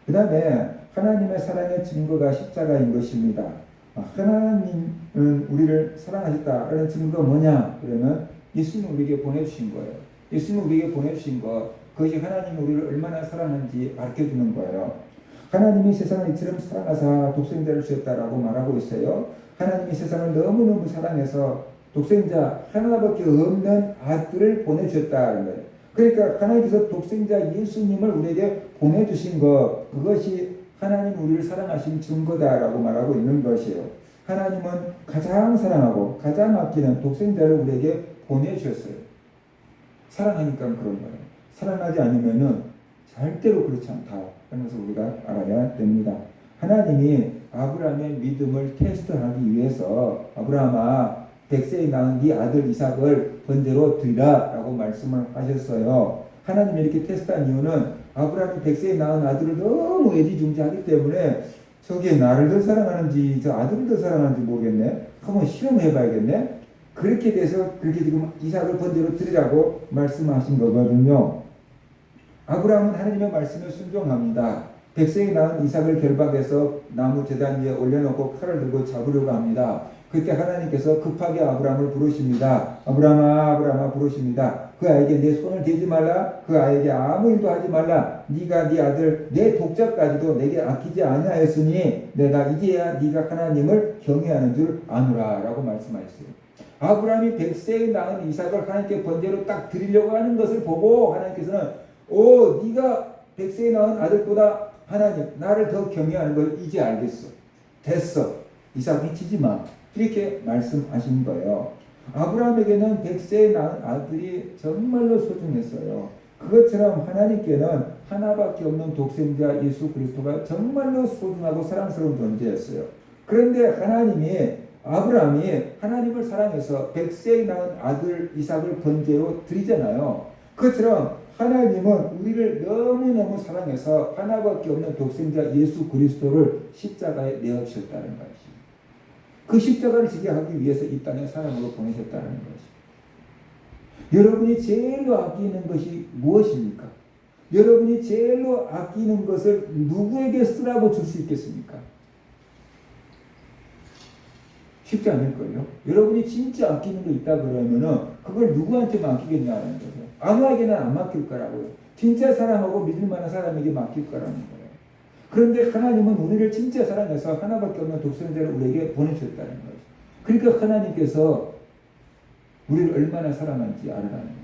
그 다음에 하나님의 사랑의 증거가 십자가인 것입니다. 하나님은 우리를 사랑하셨다라는 증거가 뭐냐? 그러면 예수님 우리에게 보내주신 거예요. 예수님 우리에게 보내주신 것 그것이 하나님이 우리를 얼마나 사랑하는지 밝혀주는 거예요. 하나님이 세상을 이처럼 사랑하사 독생자를 주셨다라고 말하고 있어요. 하나님이 세상을 너무너무 사랑해서 독생자 하나밖에 없는 아들을 보내주셨다는 거예요. 그러니까 하나님께서 독생자 예수님을 우리에게 보내주신 것 그것이 하나님 우리를 사랑하신 증거다라고 말하고 있는 것이에요. 하나님은 가장 사랑하고 가장 아끼는 독생자를 우리에게 보내주셨어요. 사랑하니까 그런 거예요. 사랑하지 않으면은 절대로 그렇지 않다. 그래서 우리가 알아야 됩니다. 하나님이 아브라함의 믿음을 테스트하기 위해서 아브라함아 100세에 낳은 네 아들 이삭을 번제로 드리라 라고 말씀을 하셨어요. 하나님이 이렇게 테스트한 이유는 아브라함이 100세에 낳은 아들을 너무 애지중지하기 때문에 저게 나를 더 사랑하는지 저 아들을 더 사랑하는지 모르겠네. 한번 실험해 봐야겠네. 그렇게 돼서 그렇게 지금 이삭을 번제로 드리라고 말씀하신 거거든요. 아브라함은 하나님의 말씀에 순종합니다. 100세에 낳은 이삭을 결박해서 나무 제단 위에 올려놓고 칼을 들고 잡으려고 합니다. 그때 하나님께서 급하게 아브라함을 부르십니다. 아브라함아 아브라함아 부르십니다. 그 아이에게 내 손을 대지 말라. 그 아이에게 아무 일도 하지 말라. 네가 네 아들 내 독자까지도 내게 아끼지 아니하였으니 내가 이제야 네가 하나님을 경외하는 줄 아노라 라고 말씀하셨어요. 아브라함이 100세에 낳은 이삭을 하나님께 번제로 딱 드리려고 하는 것을 보고 하나님께서는 네가 100세에 낳은 아들보다 하나님 나를 더 경외하는 걸 이제 알겠어. 됐어. 이삭 미치지 마. 이렇게 말씀하신 거예요. 아브라함에게는 100세에 낳은 아들이 정말로 소중했어요. 그것처럼 하나님께는 하나밖에 없는 독생자 예수 그리스도가 정말로 소중하고 사랑스러운 존재였어요. 그런데 아브라함이 하나님을 사랑해서 100세에 낳은 아들 이삭을 번제로 드리잖아요. 그것처럼 하나님은 우리를 너무너무 사랑해서 하나밖에 없는 독생자 예수 그리스도를 십자가에 내어주셨다는 것이. 그 십자가를 지게 하기 위해서 이 땅에 사람으로 보내셨다는 것이. 여러분이 제일로 아끼는 것이 무엇입니까? 여러분이 제일로 아끼는 것을 누구에게 쓰라고 줄 수 있겠습니까? 쉽지 않을걸요. 여러분이 진짜 아끼는 거 있다 그러면은 그걸 누구한테 맡기겠냐는 거죠. 아무에게나 안 맡길 거라고요. 진짜 사랑하고 믿을 만한 사람에게 맡길 거라는 거예요. 그런데 하나님은 우리를 진짜 사랑해서 하나밖에 없는 독생자를 우리에게 보내셨다는 거죠. 그러니까 하나님께서 우리를 얼마나 사랑하는지 알아라는 거죠.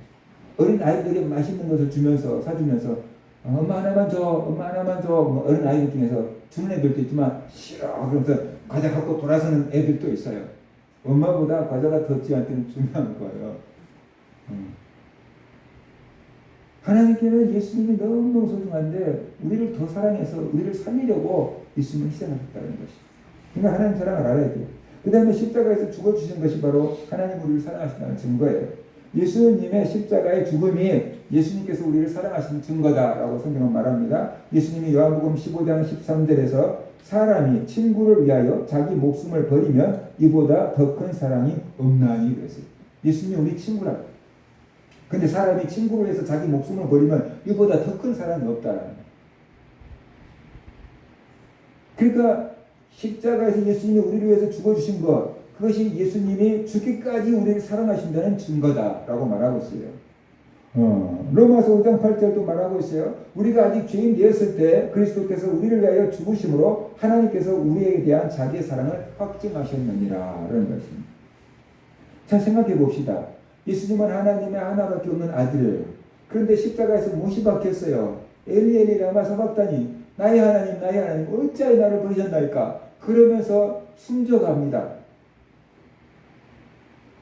어린 아이들에게 맛있는 것을 주면서 사주면서 엄마 하나만 줘, 엄마 하나만 줘. 뭐 어린 아이들 중에서 주는 애들도 있지만 싫어 그러면서 과자 갖고 돌아서는 애들도 있어요. 엄마보다 과자가 더 지한테는 중요한 거예요. 하나님께는 예수님이 너무너무 소중한데 우리를 더 사랑해서 우리를 살리려고 예수님을 희생하셨다는 것이죠. 그러니까 하나님 사랑을 알아야 돼요. 그 다음에 십자가에서 죽어주신 것이 바로 하나님 우리를 사랑하신다는 증거예요. 예수님의 십자가의 죽음이 예수님께서 우리를 사랑하신 증거다라고 성경은 말합니다. 예수님이 요한복음 15장 13절에서 사람이 친구를 위하여 자기 목숨을 버리면 이보다 더 큰 사랑이 없나니 그랬어요. 예수님이 우리 친구라. 근데 사람이 친구를 위해서 자기 목숨을 버리면 이보다 더 큰 사랑이 없다라는 거예요. 그러니까 십자가에서 예수님이 우리를 위해서 죽어주신 것, 그것이 예수님이 죽기까지 우리를 사랑하신다는 증거다라고 말하고 있어요. 로마서 5장 8절도 말하고 있어요. 우리가 아직 죄인 되었을 때 그리스도께서 우리를 위하여 죽으심으로 하나님께서 우리에 대한 자기의 사랑을 확증하셨느니라 라는 것입니다. 자, 생각해 봅시다. 예수님은 하나님의 하나밖에 없는 아들. 그런데 십자가에서 못이 박혔어요. 엘리 엘리 라마 사박다니 나의 하나님 나의 하나님 어찌하여 나를 버리셨나이까. 그러면서 숨져갑니다.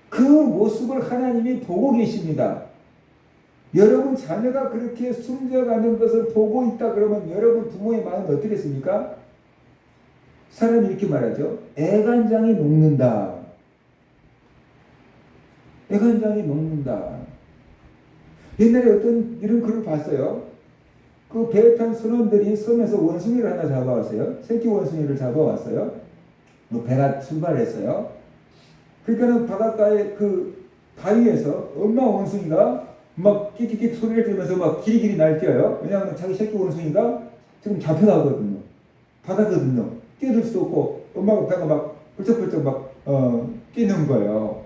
그 모습을 하나님이 보고 계십니다. 여러분 자녀가 그렇게 숨져가는 것을 보고 있다 그러면 여러분 부모의 마음이 어떻겠습니까? 사람이 이렇게 말하죠. 애간장이 녹는다. 애간장이 녹는다. 옛날에 어떤 이런 글을 봤어요. 그 배에 탄 선원들이 섬에서 원숭이를 하나 잡아왔어요. 새끼 원숭이를 잡아왔어요. 배가 출발했어요. 그러니까는 바닷가에 그 바위에서 엄마 원숭이가 막 끽끽끽 소리를 들으면서 막 기리기리 날뛰어요. 왜냐하면 자기 새끼 원숭이가 지금 잡혀가거든요. 바다거든요. 뛰어들 수도 없고 엄마가 배가 막 벌쩍벌쩍 막 뛰는 거예요.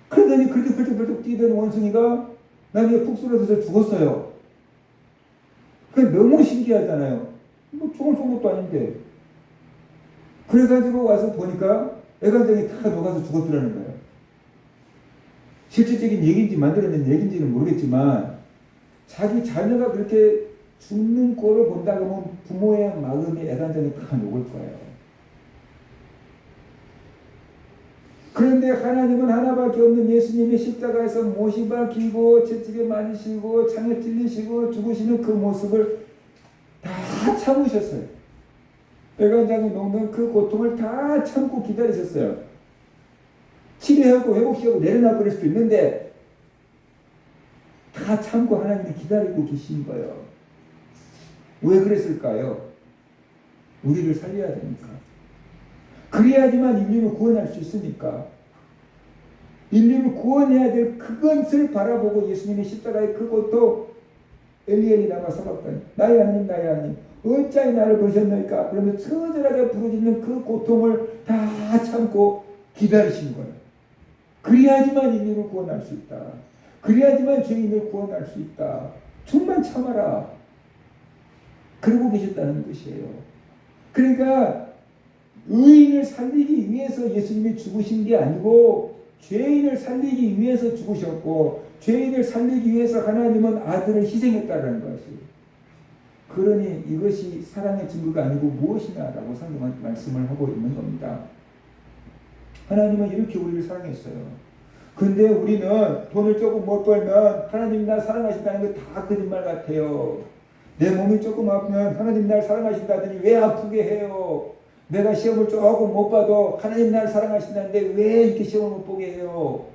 그러더니 그렇게 벌쩍벌쩍 뛰던 원숭이가 나중에 푹 쓰러져서 죽었어요. 그게 너무 신기하잖아요. 뭐 죽을 것도 아닌데. 그래가지고 와서 보니까 애간장이 다 녹아서 죽었더라는 거예요. 실질적인 얘기인지 만들어낸 얘기인지는 모르겠지만 자기 자녀가 그렇게 죽는 꼴을 본다 그러면 부모의 마음이 애간장이 다 녹을 거예요. 그런데 하나님은 하나밖에 없는 예수님이 십자가에서 못이 박히고 채찍에 맞으시고 창에 찔리시고 죽으시는 그 모습을 다 참으셨어요. 애간장이 녹는 그 고통을 다 참고 기다리셨어요. 치료하고 회복시키고 내려놔 버릴 수도 있는데 다 참고 하나님이 기다리고 계신 거예요. 왜 그랬을까요? 우리를 살려야 되니까. 그래야지만 인류를 구원할 수 있으니까. 인류를 구원해야 될 그것을 바라보고 예수님이 십자가의 그 고통 엘리 엘리 라마 사박다니 나의 하나님 나의 하나님 어찌하여 나를 버리셨나이까. 그러면 처절하게 부르짖는 그 고통을 다 참고 기다리신 거예요. 그래야지만 인류를 구원할 수 있다. 그래야지만 죄인을 구원할 수 있다. 좀만 참아라. 그러고 계셨다는 것이에요. 그러니까 의인을 살리기 위해서 예수님이 죽으신 게 아니고 죄인을 살리기 위해서 죽으셨고 죄인을 살리기 위해서 하나님은 아들을 희생했다는 것이. 그러니 이것이 사랑의 증거가 아니고 무엇이냐라고 성경은 말씀을 하고 있는 겁니다. 하나님은 이렇게 우리를 사랑했어요. 근데 우리는 돈을 조금 못 벌면 하나님 날 사랑하신다는 게 다 거짓말 같아요. 내 몸이 조금 아프면 하나님 날 사랑하신다더니 왜 아프게 해요? 내가 시험을 조금 못 봐도 하나님 날 사랑하신다는데 왜 이렇게 시험을 못 보게 해요?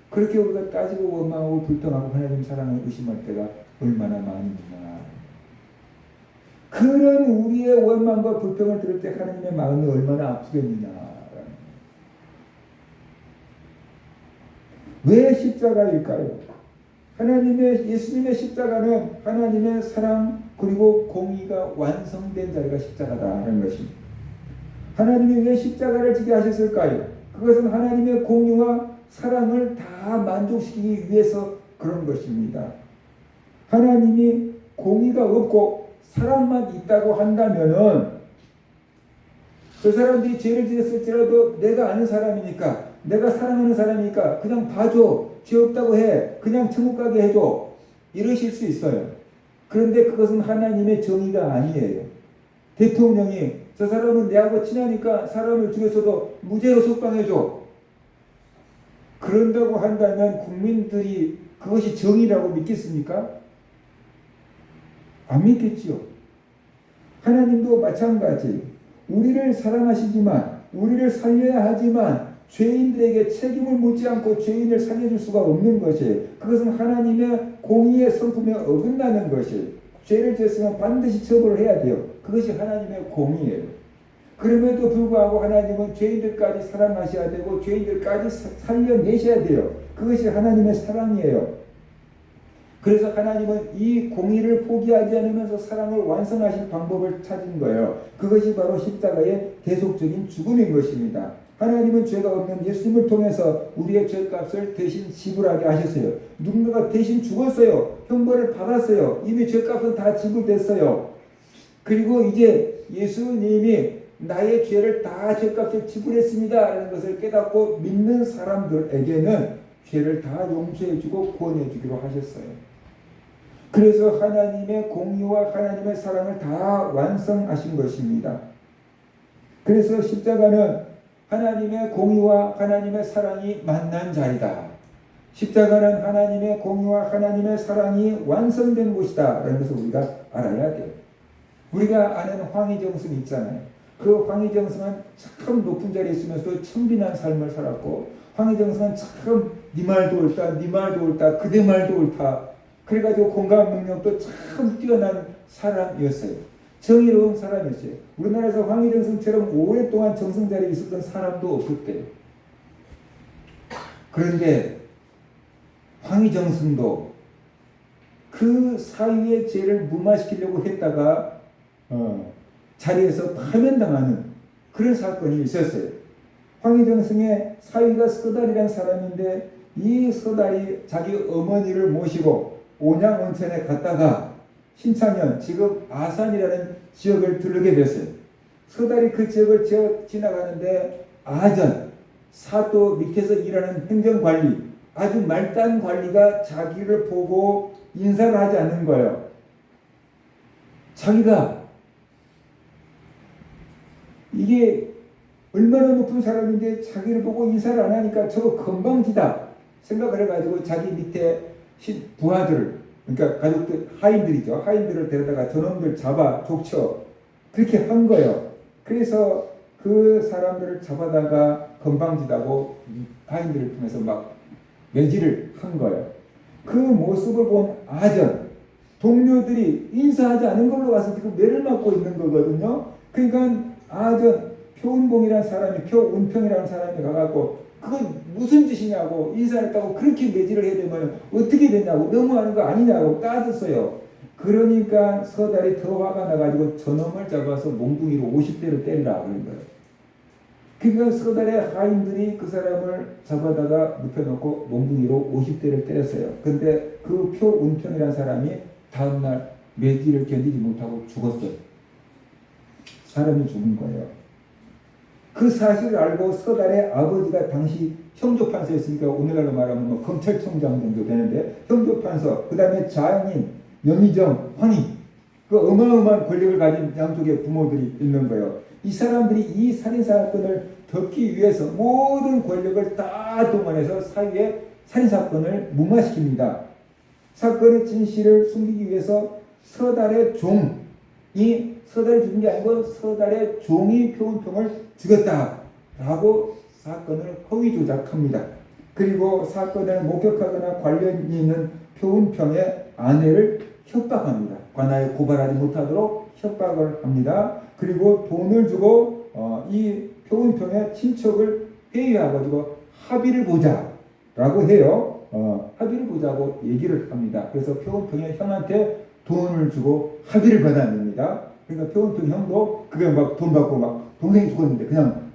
그렇게 우리가 따지고 원망하고 불평하고 하나님 사랑을 의심할 때가 얼마나 많이 있나. 그런 우리의 원망과 불평을 들을 때 하나님의 마음이 얼마나 아프겠느냐. 왜 십자가일까요? 예수님의 십자가는 하나님의 사랑 그리고 공의가 완성된 자리가 십자가다라는 것입니다. 하나님이 왜 십자가를 지게 하셨을까요? 그것은 하나님의 공의와 사랑을 다 만족시키기 위해서 그런 것입니다. 하나님이 공의가 없고 사랑만 있다고 한다면은 그 사람들이 죄를 지었을지라도 내가 아는 사람이니까 내가 사랑하는 사람이니까 그냥 봐줘. 죄 없다고 해. 그냥 천국 가게 해줘. 이러실 수 있어요. 그런데 그것은 하나님의 정의가 아니에요. 대통령이 저 사람은 내하고 친하니까 사람을 죽였어도 무죄로 석방해줘. 그런다고 한다면 국민들이 그것이 정의라고 믿겠습니까? 안 믿겠지요. 하나님도 마찬가지예요. 우리를 사랑하시지만 우리를 살려야 하지만 죄인들에게 책임을 묻지 않고 죄인을 살려줄 수가 없는 것이에요. 그것은 하나님의 공의의 성품에 어긋나는 것이에요. 죄를 지었으면 반드시 처벌을 해야 돼요. 그것이 하나님의 공의예요. 그럼에도 불구하고 하나님은 죄인들까지 사랑하셔야 되고 죄인들까지 살려내셔야 돼요. 그것이 하나님의 사랑이에요. 그래서 하나님은 이 공의를 포기하지 않으면서 사랑을 완성하실 방법을 찾은 거예요. 그것이 바로 십자가의 계속적인 죽음인 것입니다. 하나님은 죄가 없는 예수님을 통해서 우리의 죄값을 대신 지불하게 하셨어요. 누군가가 대신 죽었어요. 형벌을 받았어요. 이미 죄값은 다 지불됐어요. 그리고 이제 예수님이 나의 죄를 다 죄값을 지불했습니다 라는 것을 깨닫고 믿는 사람들에게는 죄를 다 용서해주고 구원해주기로 하셨어요. 그래서 하나님의 공의와 하나님의 사랑을 다 완성하신 것입니다. 그래서 십자가는 하나님의 공의와 하나님의 사랑이 만난 자리다. 십자가는 하나님의 공의와 하나님의 사랑이 완성된 곳이다 라는 것을 우리가 알아야 돼요. 우리가 아는 황희정승 있잖아요. 그 황희정승은 참 높은 자리에 있으면서도 청빈한 삶을 살았고 황희정승은 참 네 말도 옳다 네 말도 옳다 그대 말도 옳다 그래가지고 공감 능력도 참 뛰어난 사람이었어요. 정의로운 사람이었어요. 우리나라에서 황희정승처럼 오랫동안 정승 자리에 있었던 사람도 없었대요. 그런데 황희정승도 그 사위의 죄를 무마시키려고 했다가 자리에서 파면당하는 그런 사건이 있었어요. 황희정승의 사위가 서달이라는 사람인데 이 서달이 자기 어머니를 모시고 온양온천에 갔다가 신창현 지금 아산이라는 지역을 들르게 됐어요. 서달이 그 지역을 지나가는데 아전 사도 밑에서 일하는 행정관리 아주 말단 관리가 자기를 보고 인사를 하지 않는 거예요. 자기가 이게 얼마나 높은 사람인데 자기를 보고 인사를 안 하니까 저거 건방지다 생각을 해가지고 자기 밑에 부하들 그러니까 가족들 하인들이죠. 하인들을 데려다가 저놈들 잡아 족쳐 그렇게 한 거예요. 그래서 그 사람들을 잡아다가 건방지다고 하인들을 통해서 막 매질을 한 거예요. 그 모습을 본 아전 동료들이 인사하지 않은 걸로 와서 지금 매를 맞고 있는 거거든요. 그러니까 아전 표운봉이라는 사람이 표운평이라는 사람이 가갖고 그건 무슨 짓이냐고 인사했다고 그렇게 매질을 해야 되면 어떻게 되냐고 너무하는 거 아니냐고 따졌어요. 그러니까 서달이 더 화가 나가지고 저놈을 잡아서 몽둥이로 50대를 때리라 그런 거예요. 그러니까 서달의 하인들이 그 사람을 잡아다가 눕혀놓고 몽둥이로 50대를 때렸어요. 근데 그 표운평이라는 사람이 다음날 매질을 견디지 못하고 죽었어요. 사람이 죽은 거예요. 그 사실을 알고 서달의 아버지가 당시 형조판서였으니까 오늘날로 말하면 뭐 검찰총장 정도 되는데 형조판서 그 다음에 자연인 영의정 황희 그 어마어마한 권력을 가진 양쪽의 부모들이 있는 거예요. 이 사람들이 이 살인사건을 덮기 위해서 모든 권력을 다 동원해서 사회의 살인사건을 무마시킵니다. 사건의 진실을 숨기기 위해서 서달의 종이 서달이 죽은 게 아니고 서달의 종이 표운평을 죽였다라고 사건을 허위 조작합니다. 그리고 사건을 목격하거나 관련이 있는 표운평의 아내를 협박합니다. 관아에 고발하지 못하도록 협박을 합니다. 그리고 돈을 주고 이 표운평의 친척을 회유해가지고 합의를 보자 라고 해요. 합의를 보자고 얘기를 합니다. 그래서 표은평의 형한테 돈을 주고 합의를 받아냅니다. 그러니까 표은평 형도 그게 막 돈 받고 막 동생이 죽었는데 그냥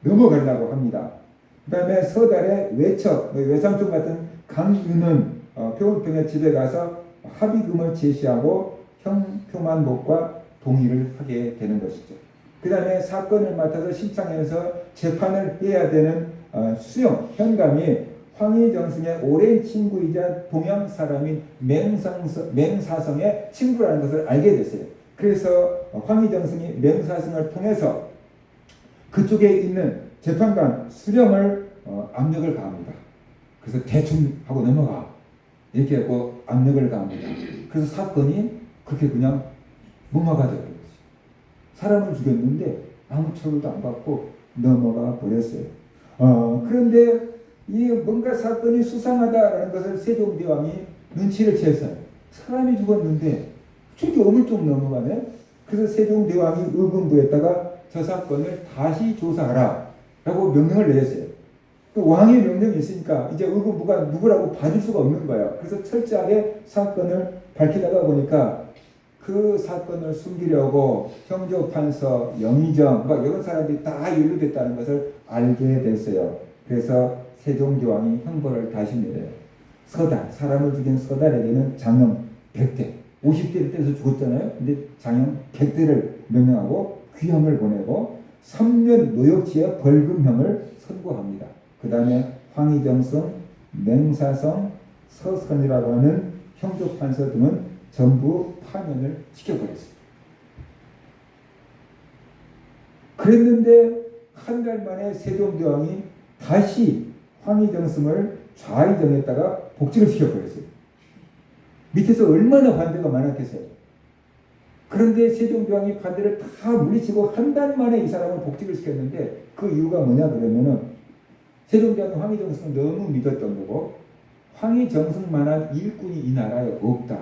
넘어가려고 합니다. 그 다음에 서달의 외삼촌 같은 강윤은 표은평의 집에 가서 합의금을 제시하고 형 표만복과 동의를 하게 되는 것이죠. 그 다음에 사건을 맡아서 심창에서 재판을 해야 되는 수영, 현감이 황희정승의 오랜 친구이자 동양 사람인 맹사성의 친구라는 것을 알게 됐어요. 그래서 황희정승이 맹사성을 통해서 그쪽에 있는 재판관 수령을 압력을 가합니다. 그래서 대충 하고 넘어가. 이렇게 하고 압력을 가합니다. 그래서 사건이 그렇게 그냥 무마가 되는 거죠. 사람을 죽였는데 아무 처벌도 안 받고 넘어가 버렸어요. 그런데 이 뭔가 사건이 수상하다라는 것을 세종대왕이 눈치를 챘어요. 사람이 죽었는데 저렇게 어물쩍 넘어가네. 그래서 세종대왕이 의금부에다가 저 사건을 다시 조사하라 라고 명령을 내렸어요. 왕의 명령이 있으니까 이제 의금부가 누구라고 봐줄 수가 없는 거예요. 그래서 철저하게 사건을 밝히다가 보니까 그 사건을 숨기려고 형조판서, 영의정 이런 사람들이 다 연루됐다는 것을 알게 됐어요. 그래서 세종대왕이 형벌을 다시 내려요. 서달, 사람을 죽인 서달에게는 장형 100대, 50대를 때려서 죽었잖아요. 근데 장형 100대를 명령하고 귀형을 보내고 3년 노역지의 벌금형을 선고합니다. 그 다음에 황희정성, 맹사성, 서선이라고 하는 형조판서 등은 전부 파면을 시켜버렸어요. 그랬는데 한 달 만에 세종대왕이 다시 황희정성을 좌의정했다가 복직을 시켜버렸어요. 밑에서 얼마나 반대가 많았겠어요. 그런데 세종대왕이 반대를 다 물리치고 한 달 만에 이 사람을 복직을 시켰는데 그 이유가 뭐냐 그러면은 세종대왕이 황희정성을 너무 믿었던 거고 황희정성만한 일꾼이 이 나라에 없다.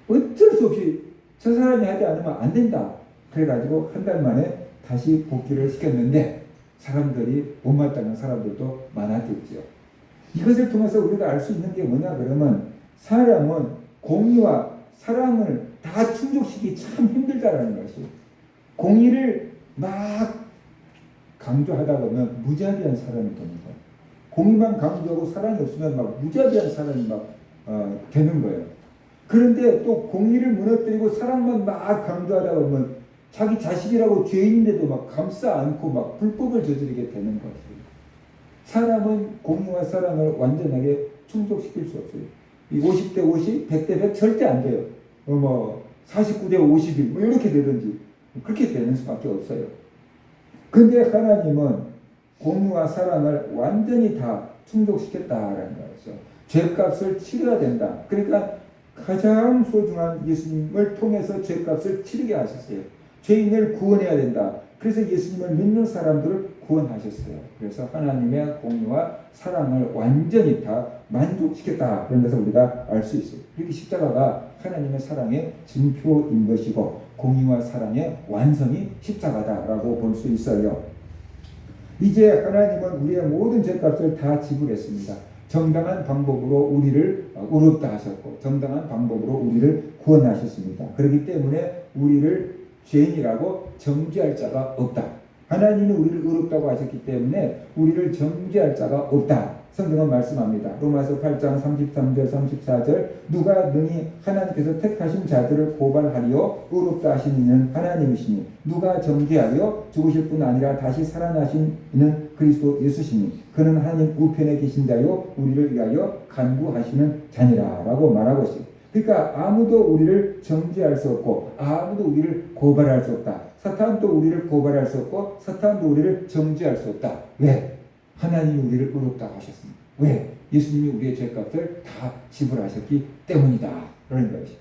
어쩔 수 없이 저 사람이 하지 않으면 안 된다. 그래가지고 한 달 만에 다시 복귀를 시켰는데 사람들이 못마땅한 사람들도 많았겠죠. 이것을 통해서 우리가 알 수 있는 게 뭐냐 그러면 사람은 공의와 사랑을 다 충족시키기 참 힘들다라는 것이. 공의를 막 강조하다 보면 무자비한 사람이 되는 거예요. 공의만 강조하고 사랑이 없으면 막 무자비한 사람이 막 되는 거예요. 그런데 또 공의를 무너뜨리고 사랑만 막 강조하다 보면 자기 자식이라고 죄인인데도 막 감싸 안고 막 불법을 저지르게 되는 것이에요. 사람은 공의와 사랑을 완전하게 충족시킬 수 없어요. 이 50대 50, 100대 100 절대 안 돼요. 49대 51 이렇게 되든지 그렇게 되는 수밖에 없어요. 근데 하나님은 공의와 사랑을 완전히 다 충족시켰다라는 거죠. 죄값을 치러야 된다. 그러니까 가장 소중한 예수님을 통해서 죄값을 치르게 하셨어요. 죄인을 구원해야 된다. 그래서 예수님을 믿는 사람들을 구원하셨어요. 그래서 하나님의 공의와 사랑을 완전히 다 만족시켰다. 그런 것을 우리가 알 수 있어요. 이렇게 십자가가 하나님의 사랑의 증표인 것이고 공의와 사랑의 완성이 십자가다라고 볼 수 있어요. 이제 하나님은 우리의 모든 죄값을 다 지불했습니다. 정당한 방법으로 우리를 의롭다 하셨고 정당한 방법으로 우리를 구원하셨습니다. 그렇기 때문에 우리를 죄인이라고 정죄할 자가 없다. 하나님이 우리를 의롭다고 하셨기 때문에 우리를 정죄할 자가 없다. 성경은 말씀합니다. 로마서 8장 33절 34절 누가 능히 하나님께서 택하신 자들을 고발하리요 의롭다 하신 이는 하나님이시니 누가 정죄하리요 죽으실 뿐 아니라 다시 살아나신 이는 그리스도 예수시니 그는 하나님 우편에 계신 자요 우리를 위하여 간구하시는 자니라 라고 말하고 있어요. 그러니까 아무도 우리를 정죄할 수 없고 아무도 우리를 고발할 수 없다. 사탄도 우리를 고발할 수 없고 사탄도 우리를 정죄할 수 없다. 왜? 하나님이 우리를 의롭다 하셨습니다. 왜? 예수님이 우리의 죄값을 다 지불하셨기 때문이다. 그런 것이.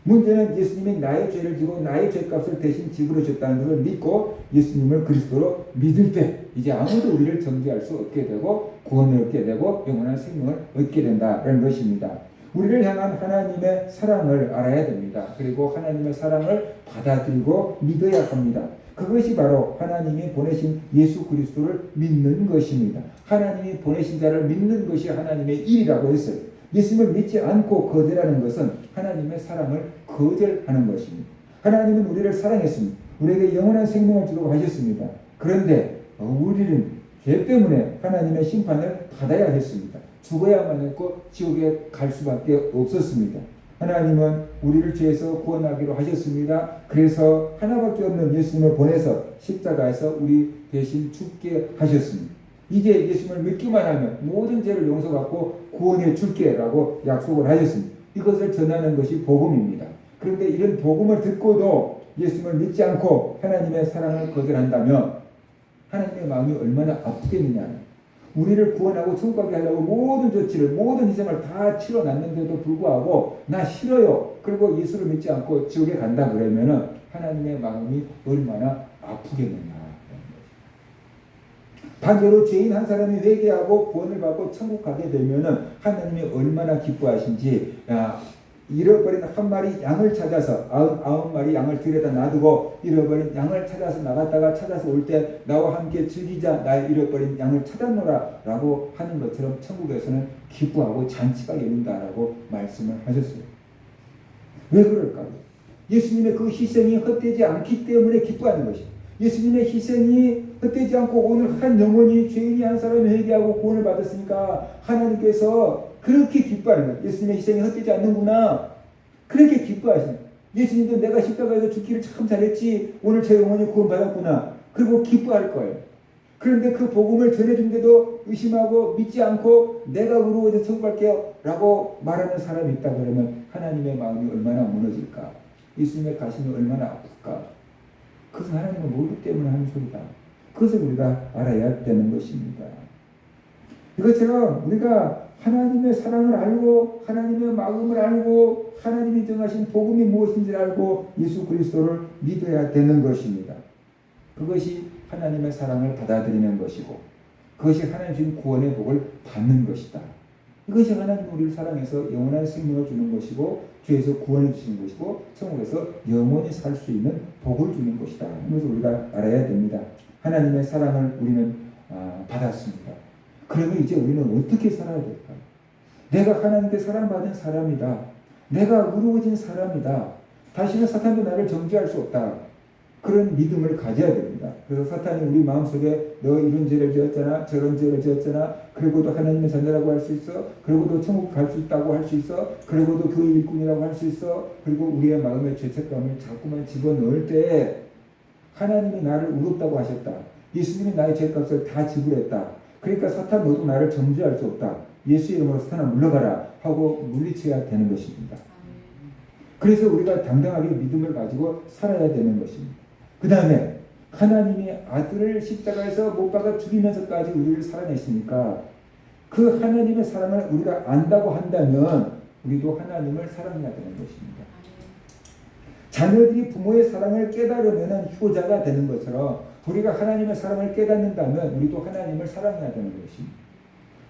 문제는 예수님이 나의 죄를 지고 나의 죄값을 대신 지불하셨다는 것을 믿고 예수님을 그리스도로 믿을 때 이제 아무도 우리를 정죄할 수 없게 되고 구원을 얻게 되고 영원한 생명을 얻게 된다는 것입니다. 우리를 향한 하나님의 사랑을 알아야 됩니다. 그리고 하나님의 사랑을 받아들이고 믿어야 합니다. 그것이 바로 하나님이 보내신 예수 그리스도를 믿는 것입니다. 하나님이 보내신 자를 믿는 것이 하나님의 일이라고 했어요. 예수님을 믿지 않고 거절하는 것은 하나님의 사랑을 거절하는 것입니다. 하나님은 우리를 사랑했습니다. 우리에게 영원한 생명을 주려고 하셨습니다. 그런데 우리는 죄 때문에 하나님의 심판을 받아야 했습니다. 죽어야만 했고 지옥에 갈 수밖에 없었습니다. 하나님은 우리를 죄에서 구원하기로 하셨습니다. 그래서 하나밖에 없는 예수님을 보내서 십자가에서 우리 대신 죽게 하셨습니다. 이제 예수님을 믿기만 하면 모든 죄를 용서받고 구원해 줄게라고 약속을 하셨습니다. 이것을 전하는 것이 복음입니다. 그런데 이런 복음을 듣고도 예수님을 믿지 않고 하나님의 사랑을 거절한다면 하나님의 마음이 얼마나 아프겠느냐. 우리를 구원하고 천국 가게 하려고 모든 조치를 모든 희생을 다 치러놨는데도 불구하고 나 싫어요. 그리고 예수를 믿지 않고 지옥에 간다 그러면은 하나님의 마음이 얼마나 아프겠느냐. 반대로 죄인 한 사람이 회개하고 구원을 받고 천국 가게 되면은 하나님이 얼마나 기뻐하신지, 잃어버린 한 마리 양을 찾아서 99마리 양을 들여다 놔두고 잃어버린 양을 찾아서 나갔다가 찾아서 올 때 나와 함께 즐기자, 나의 잃어버린 양을 찾았노라 라고 하는 것처럼 천국에서는 기뻐하고 잔치가 열린다라고 말씀을 하셨어요. 왜 그럴까요? 예수님의 그 희생이 헛되지 않기 때문에 기뻐하는 것이에요. 예수님의 희생이 헛되지 않고 오늘 한 영혼이 죄인이 한 사람이 회개하고 구원을 받았으니까 하나님께서 그렇게 기뻐하는 거예요. 예수님의 희생이 헛되지 않는구나. 그렇게 기뻐하시는 거예요. 예수님도 내가 십자가에서 죽기를 참 잘했지. 오늘 제 영혼이 구원받았구나. 그리고 기뻐할 거예요. 그런데 그 복음을 전해준데도 의심하고 믿지 않고 내가 의로워서 천국 갈게요 라고 말하는 사람이 있다 그러면 하나님의 마음이 얼마나 무너질까. 예수님의 가슴이 얼마나 아플까. 그것은 하나님을 모르기 때문에 하는 소리다. 그것을 우리가 알아야 되는 것입니다. 이것처럼 우리가 하나님의 사랑을 알고 하나님의 마음을 알고 하나님이 정하신 복음이 무엇인지를 알고 예수 그리스도를 믿어야 되는 것입니다. 그것이 하나님의 사랑을 받아들이는 것이고 그것이 하나님 주신 구원의 복을 받는 것이다. 이것이 하나님 우리를 사랑해서 영원한 생명을 주는 것이고 죄에서 구원해 주시는 것이고 천국에서 영원히 살 수 있는 복을 주는 것이다. 이것을 우리가 알아야 됩니다. 하나님의 사랑을 우리는 받았습니다. 그러면 이제 우리는 어떻게 살아야 될까? 내가 하나님께 사랑받은 사람이다. 내가 의로워진 사람이다. 다시는 사탄도 나를 정죄할 수 없다. 그런 믿음을 가져야 됩니다. 그래서 사탄이 우리 마음속에 너 이런 죄를 지었잖아, 저런 죄를 지었잖아, 그리고도 하나님의 자녀라고 할 수 있어, 그리고도 천국 갈 수 있다고 할 수 있어, 그리고도 교회 일꾼이라고 할 수 있어, 그리고 우리의 마음의 죄책감을 자꾸만 집어넣을 때 하나님이 나를 의롭다고 하셨다. 예수님이 나의 죄값을 다 지불했다. 그러니까 사탄 너도 나를 정죄할 수 없다. 예수 이름으로 사탄아 물러가라 하고 물리쳐야 되는 것입니다. 그래서 우리가 당당하게 믿음을 가지고 살아야 되는 것입니다. 그 다음에 하나님이 아들을 십자가에서 못 박아 죽이면서까지 우리를 사랑했으니까 그 하나님의 사랑을 우리가 안다고 한다면 우리도 하나님을 사랑해야 되는 것입니다. 자녀들이 부모의 사랑을 깨달으면 효자가 되는 것처럼 우리가 하나님의 사랑을 깨닫는다면 우리도 하나님을 사랑해야 되는 것입니다.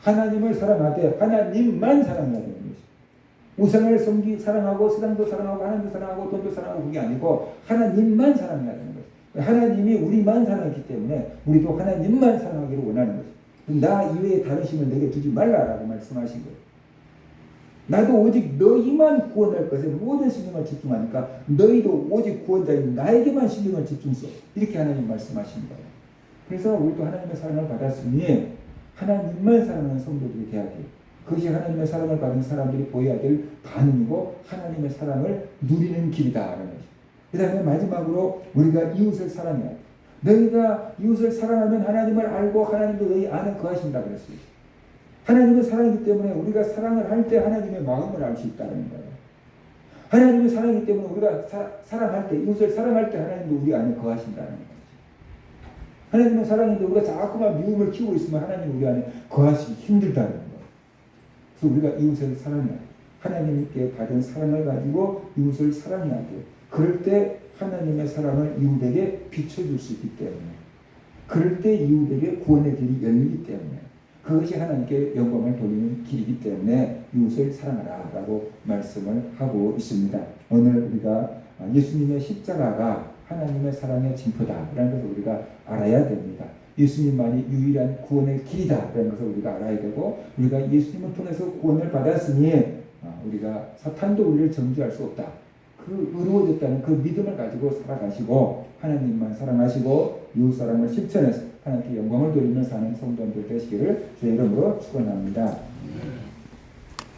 하나님을 사랑하되 하나님만 사랑해야 되는 것입니다. 우상을 사랑하고 세상도 사랑하고 하나님도 사랑하고 돈도 사랑하고 그게 아니고 하나님만 사랑해야 되는 것입니다. 하나님이 우리만 사랑했기 때문에 우리도 하나님만 사랑하기를 원하는 것입니다. 나 이외에 다른 신을 내게 두지 말라라고 말씀하신 거예요. 나도 오직 너희만 구원할 것에 모든 신경을 집중하니까 너희도 오직 구원자인 나에게만 신경을 집중소. 이렇게 하나님 말씀하신 거예요. 그래서 우리도 하나님의 사랑을 받았으니 하나님만 사랑하는 성도들이 돼야 돼요. 그것이 하나님의 사랑을 받은 사람들이 보여야 될 반응이고 하나님의 사랑을 누리는 길이다. 그 다음에 마지막으로 우리가 이웃을 사랑해야 돼. 너희가 이웃을 사랑하면 하나님을 알고 하나님도 너희 안에 거하신다 그랬어요. 하나님의 사랑이기 때문에 우리가 사랑을 할 때 하나님의 마음을 알 수 있다는 거예요. 하나님의 사랑이기 때문에 우리가 사랑할 때, 이웃을 사랑할 때 하나님도 우리 안에 거하신다는 거예요. 하나님의 사랑인데 우리가 자꾸만 미움을 키우고 있으면 하나님 우리 안에 거하시기 힘들다는 거예요. 그래서 우리가 이웃을 사랑해야 돼요. 하나님께 받은 사랑을 가지고 이웃을 사랑해야 돼요. 그럴 때 하나님의 사랑을 이웃에게 비춰줄 수 있기 때문에, 그럴 때 이웃에게 구원의 길이 열리기 때문에, 그것이 하나님께 영광을 돌리는 길이기 때문에 이웃을 사랑하라 라고 말씀을 하고 있습니다. 오늘 우리가 예수님의 십자가가 하나님의 사랑의 징표다라는 것을 우리가 알아야 됩니다. 예수님만이 유일한 구원의 길이다라는 것을 우리가 알아야 되고, 우리가 예수님을 통해서 구원을 받았으니 우리가 사탄도 우리를 정죄할 수 없다. 그 의로워졌다는 그 믿음을 가지고 살아가시고, 하나님만 사랑하시고 이웃 사랑을 실천해서 하나님께 영광을 돌리며 사는 성도들 되시기를 주의 이름으로 축원합니다.